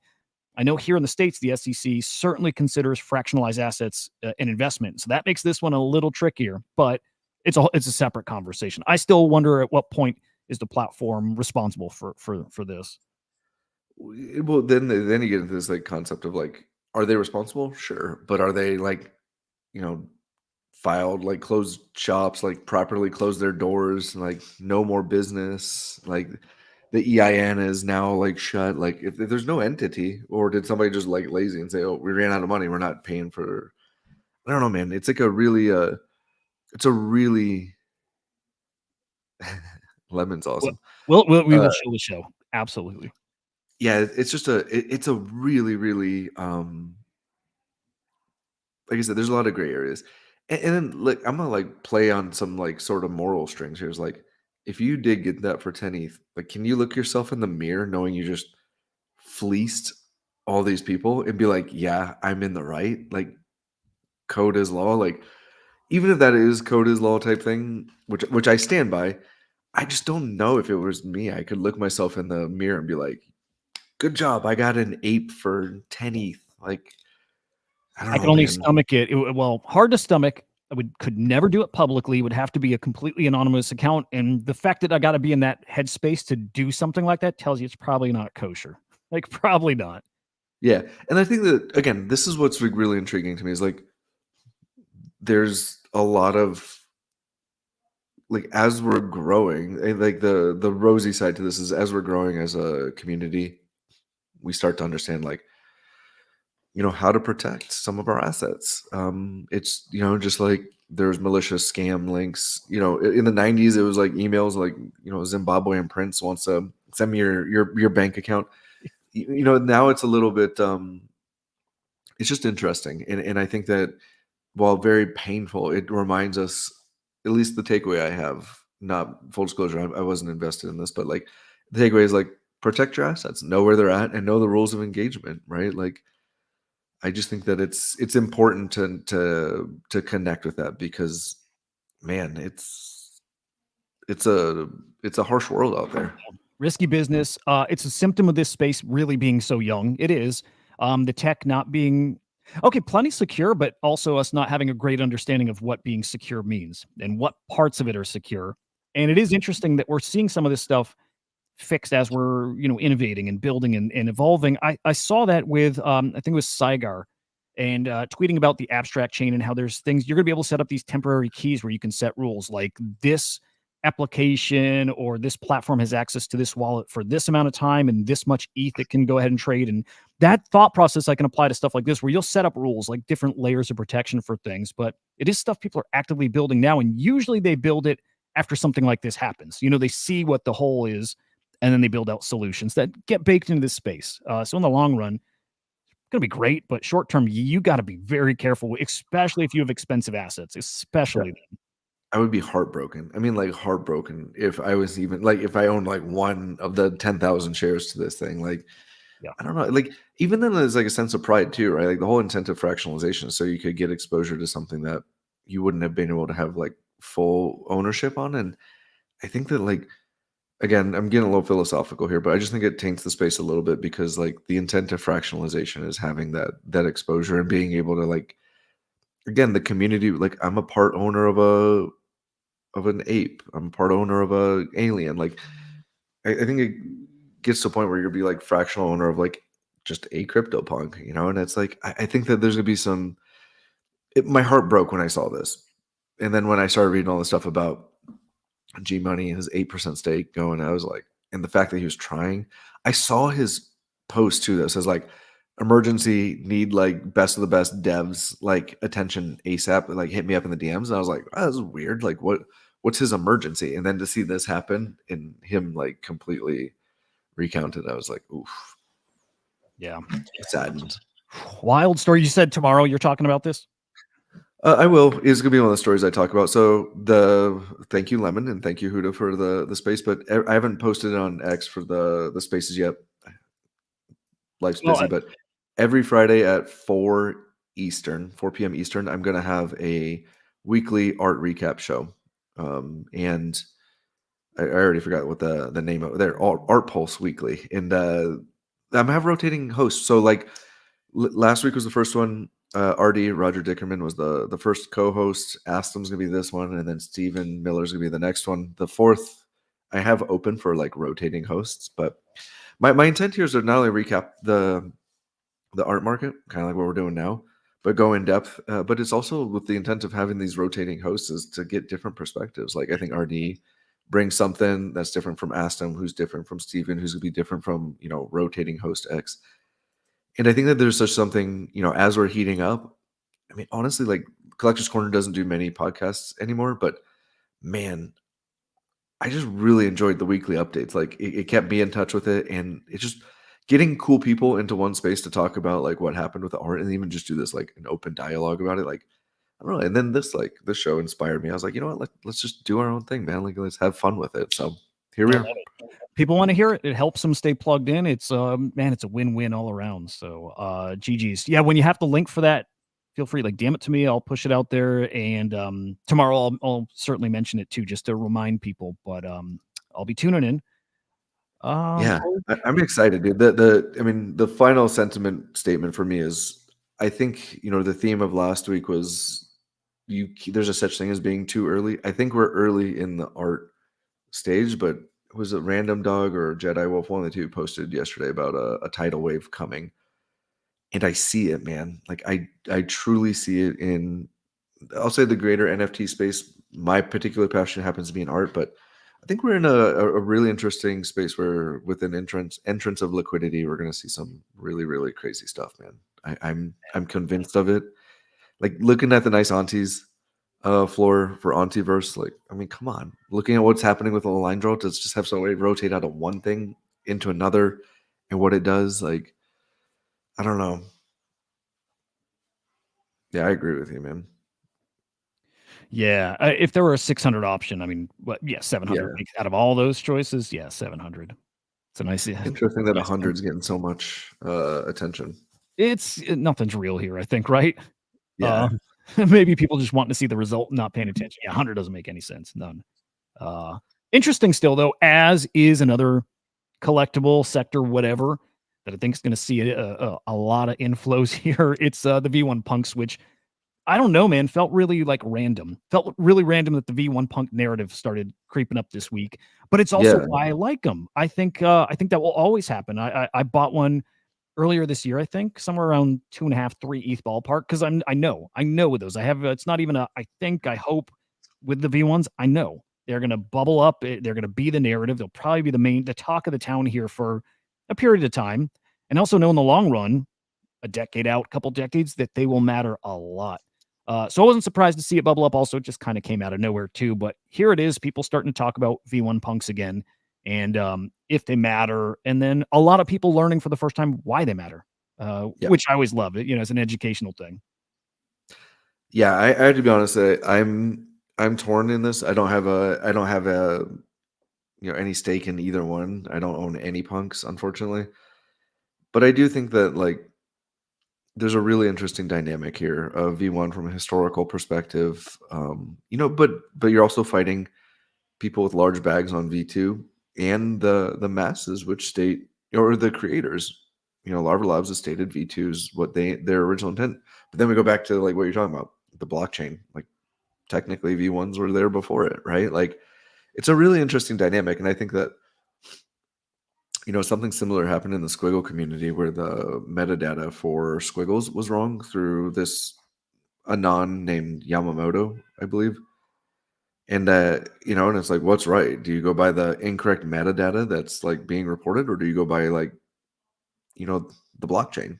I know here in the States, the SEC certainly considers fractionalized assets an investment. So that makes this one a little trickier, but it's a separate conversation. I still wonder at what point is the platform responsible for this. Well, then you get into this like concept of like, are they responsible? Sure, but are they like, you know, filed like closed shops, like properly closed their doors, like no more business, like the EIN is now like shut. Like if there's no entity, or did somebody just like lazy and say, oh, we ran out of money, we're not paying for? I don't know, man. It's like a really it's a really Lemon's awesome. We Uh, will show the show. Absolutely. yeah, it's just it's a really, really like I said, there's a lot of gray areas. And then like I'm gonna like play on some like sort of moral strings here. It's like if you did get that for 10 ETH, like can you look yourself in the mirror knowing you just fleeced all these people and be like, yeah, I'm in the right? Like code is law. Like even if that is code is law type thing, which I stand by, I just don't know if it was me. I could look myself in the mirror and be like, good job, I got an ape for 10 ETH. Like I don't I can know, only man. stomach it. Well, hard to stomach. I could never do it publicly. It would have to be a completely anonymous account. And the fact that I got to be in that headspace to do something like that tells you it's probably not kosher. Like, probably not. Yeah, and I think that again, this is what's like really intriguing to me is like there's a lot of like as we're growing, and like the rosy side to this is as we're growing as a community, we start to understand like how to protect some of our assets. It's just like there's malicious scam links. In the 90s, it was like emails like Zimbabwean prince wants to send me your bank account. Now it's a little bit it's just interesting, and I think that while very painful, it reminds us, at least the takeaway I have, not full disclosure, I wasn't invested in this, but like the takeaway is like protect your assets, know where they're at, and know the rules of engagement, right? Like I just think that it's important to connect with that because man, it's a harsh world out there. Risky business. It's a symptom of this space really being so young. It is. The tech not being plenty secure, but also us not having a great understanding of what being secure means and what parts of it are secure. And it is interesting that we're seeing some of this stuff fixed as we're innovating and building and evolving. I saw that with I think it was Saigar and tweeting about the abstract chain and how there's things you're going to be able to set up these temporary keys where you can set rules like this application or this platform has access to this wallet for this amount of time and this much ETH it can go ahead and trade. And that thought process I can apply to stuff like this where you'll set up rules like different layers of protection for things. But it is stuff people are actively building now, and usually they build it after something like this happens. They see what the hole is and then they build out solutions that get baked into this space. So in the long run, it's going to be great, but short term, you got to be very careful, especially if you have expensive assets, especially then. I would be heartbroken. I mean, like heartbroken if I was even like if I owned like one of the 10,000 shares to this thing. Like, Yeah. I don't know. Like, even then, there's like a sense of pride too, right? Like the whole intent of fractionalization, so you could get exposure to something that you wouldn't have been able to have like full ownership on. And I think that like again, I'm getting a little philosophical here, but I just think it taints the space a little bit because like the intent of fractionalization is having that exposure and being able to like again the community. Like I'm a part owner of an ape. I'm a part owner of a alien. Like I think it gets to a point where you'll be like fractional owner of like just a crypto punk, and it's like I think that there's gonna be some my heart broke when I saw this. And then when I started reading all the stuff about G Money, his 8% stake going, I was like, and the fact that he was trying, I saw his post too that says like emergency, need like best of the best devs, like attention ASAP, like hit me up in the DMs. And I was like, oh, this is weird. Like what's his emergency? And then to see this happen and him like completely recounted, I was like, oof. Yeah. Saddened. Wild story. You said tomorrow you're talking about this? I will. It's gonna be one of the stories I talk about. So thank you Lemon and thank you Hudah for the space, but I haven't posted it on X for the spaces yet. Life's busy, but every Friday at 4 p.m. Eastern, I'm gonna have a weekly art recap show. And I already forgot what the name of their Art Pulse Weekly, and I'm have rotating hosts. So like last week was the first one. RD Roger Dickerman was the first co-host. Astom's gonna be this one, and then Stephen Miller's gonna be the next one. The fourth I have open for like rotating hosts, but my intent here is to not only recap the art market, kind of like what we're doing now, but go in depth. But it's also with the intent of having these rotating hosts is to get different perspectives. Like I think RD brings something that's different from Aston, who's different from Steven, who's gonna be different from rotating host X. And I think that there's such something, as we're heating up. I mean, honestly, like Collector's Corner doesn't do many podcasts anymore, but man, I just really enjoyed the weekly updates. Like it kept me in touch with it, and it's just getting cool people into one space to talk about like what happened with the art, and even just do this like an open dialogue about it. Like I don't know. And then this show inspired me. I was like, you know what? Let's just do our own thing, man. Like let's have fun with it. So here we are. People want to hear it. It helps them stay plugged in. It's man, it's a win-win all around. So GG's. Yeah, when you have the link for that, feel free, like DM it to me. I'll push it out there. And tomorrow I'll certainly mention it too, just to remind people. But I'll be tuning in. Yeah, I'm excited, dude. The final sentiment statement for me is I think, the theme of last week was there's a such thing as being too early. I think we're early in the art stage, but was it Random Dog or Jedi Wolf? One of the two posted yesterday about a tidal wave coming. And I see it, man. Like I truly see it in, I'll say, the greater NFT space. My particular passion happens to be in art, but I think we're in a really interesting space where with an entrance of liquidity, we're going to see some really, really crazy stuff, man. I'm convinced of it. Like looking at the nice aunties floor for Auntie-verse, like, I mean, come on. Looking at what's happening with the line draw, to just have somebody rotate out of one thing into another and what it does, like, I don't know. Yeah, I agree with you, man. Yeah, if there were a 600 option, I mean, 700 out of all those choices. Yeah, 700. It's a nice. Interesting that 100's getting so much attention. Nothing's real here, I think, right? Yeah. Maybe people just wanting to see the result, not paying attention. Yeah, 100 doesn't make any sense. None. Interesting still, though, as is another collectible sector, whatever, that I think is going to see a lot of inflows here. It's the V1 punks, which I don't know, man, felt really like random. Felt really random that the V1 punk narrative started creeping up this week. But it's also why I like them. I think that will always happen. I bought one earlier this year, I think, somewhere around 2.5, 3 ETH ballpark. Because I know with those. I have it's not even I hope with the V1s, I know they're gonna bubble up. They're gonna be the narrative. They'll probably be the talk of the town here for a period of time. And also know in the long run, a decade out, couple decades, that they will matter a lot. So I wasn't surprised to see it bubble up. Also, it just kind of came out of nowhere too. But here it is, people starting to talk about V1 punks again, and if they matter, and then a lot of people learning for the first time why they matter, which I always love it. As an educational thing. Yeah, I have to be honest. I'm torn in this. I don't have any stake in either one. I don't own any punks, unfortunately. But I do think that there's a really interesting dynamic here of V1 from a historical perspective. But you're also fighting people with large bags on V2 and the masses, which state, or the creators. Larva Labs has stated V2 is what their original intent. But then we go back to what you're talking about, the blockchain. Like technically V1s were there before it, right? Like it's a really interesting dynamic. And I think that something similar happened in the Squiggle community where the metadata for Squiggles was wrong through this anon named Yamamoto, I believe. And you know, and it's like, what's right? Do you go by the incorrect metadata that's like being reported, or do you go by like, you know, the blockchain?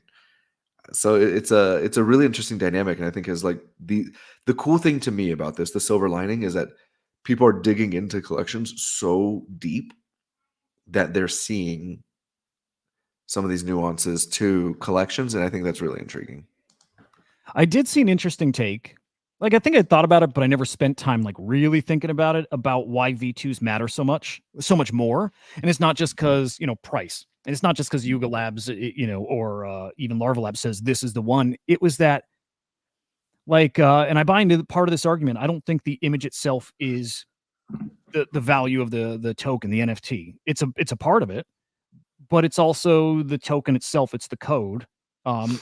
So it's a really interesting dynamic, and I think is like the cool thing to me about this, the silver lining, is that people are digging into collections so deep that they're seeing some of these nuances to collections, and I think that's really intriguing. I did see an interesting take. Like, I think I thought about it, but I never spent time like really thinking about it, about why V2s matter so much more. And it's not just because, you know, price. And it's not just because Yuga Labs, you know, or even Larva Lab says this is the one. It was that, like, and I buy into part of this argument. I don't think the image itself is the value of the token, the NFT. It's a part of it, but it's also the token itself. It's the code,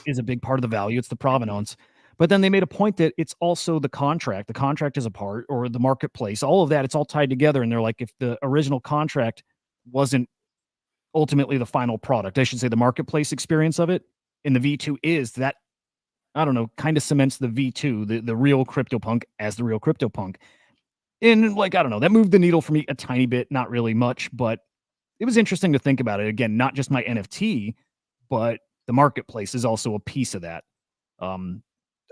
is a big part of the value. It's the provenance. But then they made a point that it's also the contract. The contract is a part, or the marketplace, all of that. It's all tied together. And they're like, if the original contract wasn't ultimately the final product, I should say the marketplace experience of it, and the V2 is that, I don't know, kind of cements the V2, the real CryptoPunk as the real CryptoPunk. And like, I don't know, that moved the needle for me a tiny bit, not really much, but it was interesting to think about it. Again, not just my NFT, but the marketplace is also a piece of that. And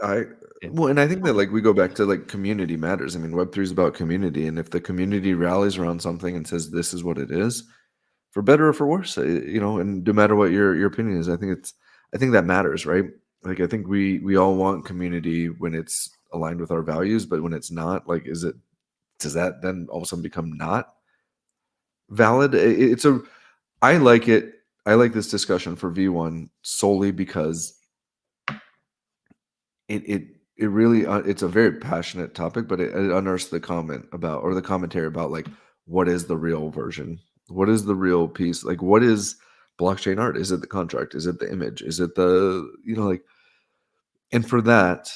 I think that like we go back to like community matters. I mean, Web3 is about community, and if the community rallies around something and says this is what it is, for better or for worse, you know, and no matter what your opinion is, I think that matters, right? Like I think we all want community when it's aligned with our values, but when it's not, like, does that then all of a sudden become not valid? I like it. I like this discussion for V1 solely because it really it's a very passionate topic, but it unearths the commentary about like what is the real version, what is the real piece, like what is blockchain art? Is it the contract? Is it the image? Is it the, you know, like, and for that,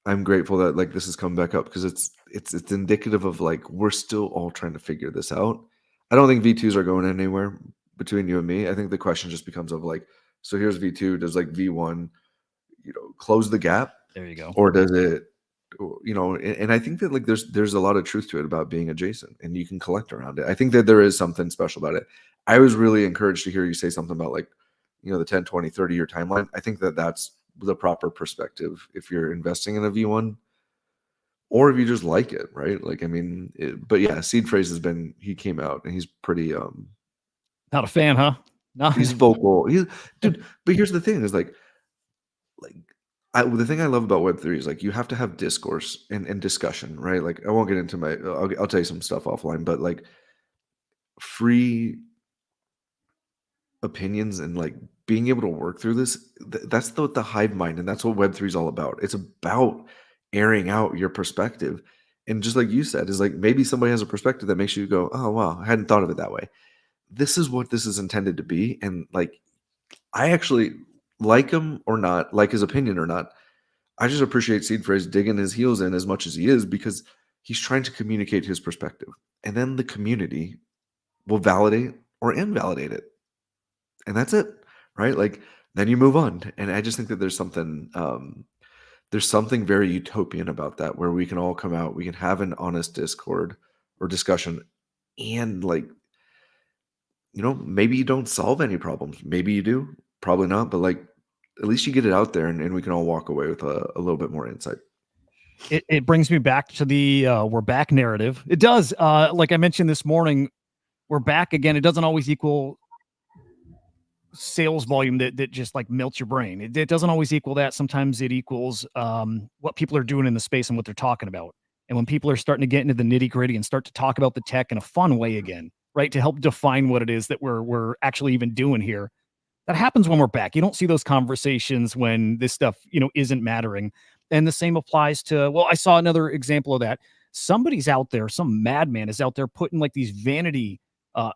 I'm grateful that like this has come back up because it's indicative of like we're still all trying to figure this out. I don't think V2s are going anywhere between you and me. I think the question just becomes of like, so here's V2, does like V1, you know, close the gap? There you go. Or does it, you know, and I think that like there's a lot of truth to it about being adjacent, and you can collect around it. I think that there is something special about it. I was really encouraged to hear you say something about like, you know, the 10, 20, 30 year timeline. I think that that's the proper perspective if you're investing in a V1 or if you just like it, right? Like, I mean, but yeah, Seed Phrase he came out and he's pretty, Not a fan, huh? No. he's vocal. Dude, but here's the thing is like, the thing I love about Web3 is like you have to have discourse and discussion, right? Like I won't get into I'll tell you some stuff offline, but like free opinions and like being able to work through this, that's the hive mind, and that's what Web3 is all about. It's about airing out your perspective. And just like you said, is like maybe somebody has a perspective that makes you go, oh wow, I hadn't thought of it that way. This is what this is intended to be. And like I actually like him or not, like his opinion or not, I just appreciate Seed Phrase digging his heels in as much as he is because he's trying to communicate his perspective. And then the community will validate or invalidate it. And that's it, right? Like then you move on. And I just think that there's something very utopian about that, where we can all come out, we can have an honest discord or discussion, and like, you know, maybe you don't solve any problems. Maybe you do, probably not, but like at least you get it out there, and we can all walk away with a little bit more insight. It brings me back to the we're back narrative. It does. Like I mentioned this morning, we're back again. It doesn't always equal sales volume that just like melts your brain. It doesn't always equal that. Sometimes it equals what people are doing in the space and what they're talking about. And when people are starting to get into the nitty gritty and start to talk about the tech in a fun way again, right, to help define what it is that we're actually even doing here. That happens when we're back. You don't see those conversations when this stuff, you know, isn't mattering. And the same applies to, well, I saw another example of that. Somebody's out there, some madman is out there putting like these vanity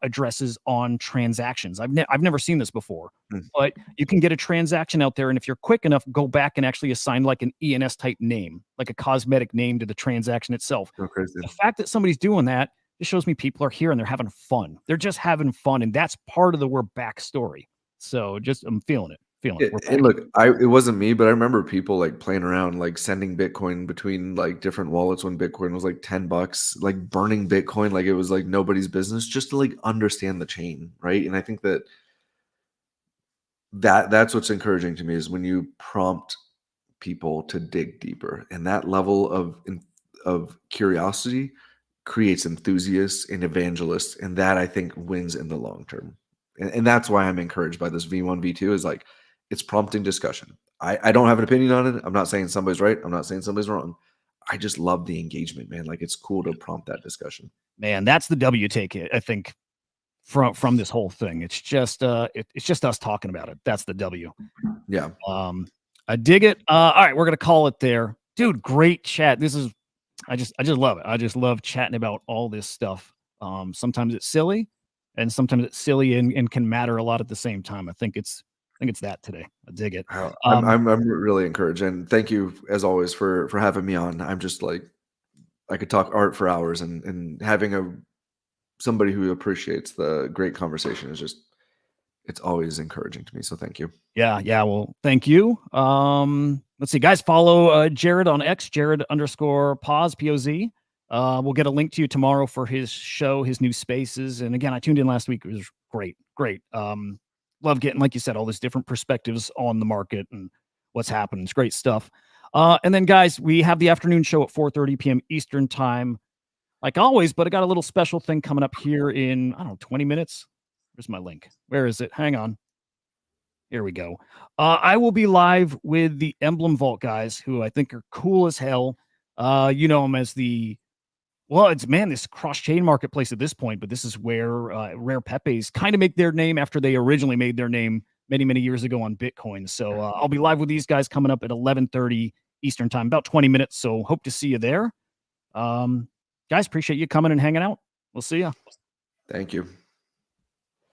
addresses on transactions. I've never seen this before, but you can get a transaction out there, and if you're quick enough, go back and actually assign like an ENS type name, like a cosmetic name to the transaction itself. So crazy. The fact that somebody's doing that, it shows me people are here and they're having fun. They're just having fun, and that's part of the we're back story. So just I'm feeling it. feeling. We're And back. look, it wasn't me, but I remember people like playing around, like sending Bitcoin between like different wallets when Bitcoin was like $10, like burning Bitcoin like it was like nobody's business, just to like understand the chain, right? And I think that's what's encouraging to me is when you prompt people to dig deeper, and that level of curiosity creates enthusiasts and evangelists, and that I think wins in the long term. And that's why I'm encouraged by this V1 V2 is like it's prompting discussion. I don't have an opinion on it. I'm not saying somebody's right. I'm not saying somebody's wrong. I just love the engagement, man. Like it's cool to prompt that discussion. Man, that's the W take it, I think, from this whole thing. It's just it's just us talking about it. That's the W. Yeah. I dig it. All right, we're gonna call it there. Dude, great chat. This is I just love it. I just love chatting about all this stuff. Sometimes it's silly, and sometimes it's silly and can matter a lot at the same time. I think it's that today. I dig it. I'm really encouraged, and thank you as always for having me on. I'm just like I could talk art for hours, and having somebody who appreciates the great conversation is just it's always encouraging to me. So thank you. Yeah. Well, thank you. Let's see, guys. Follow Jared on X, Jared_pause POZ. We'll get a link to you tomorrow for his show, his new spaces. And again, I tuned in last week. It was great. Love getting, like you said, all these different perspectives on the market and what's happening. It's great stuff. And then, guys, we have the afternoon show at 4:30 p.m. Eastern time, like always. But I got a little special thing coming up here in 20 minutes. Where's my link? Where is it? Hang on. Here we go. I will be live with the Emblem Vault guys, who I think are cool as hell. You know them as this cross-chain marketplace at this point, but this is where Rare Pepes kind of make their name after they originally made their name many years ago on Bitcoin. So I'll be live with these guys coming up at 11:30 Eastern time, about 20 minutes. So hope to see you there. Guys, appreciate you coming and hanging out. We'll see ya. Thank you.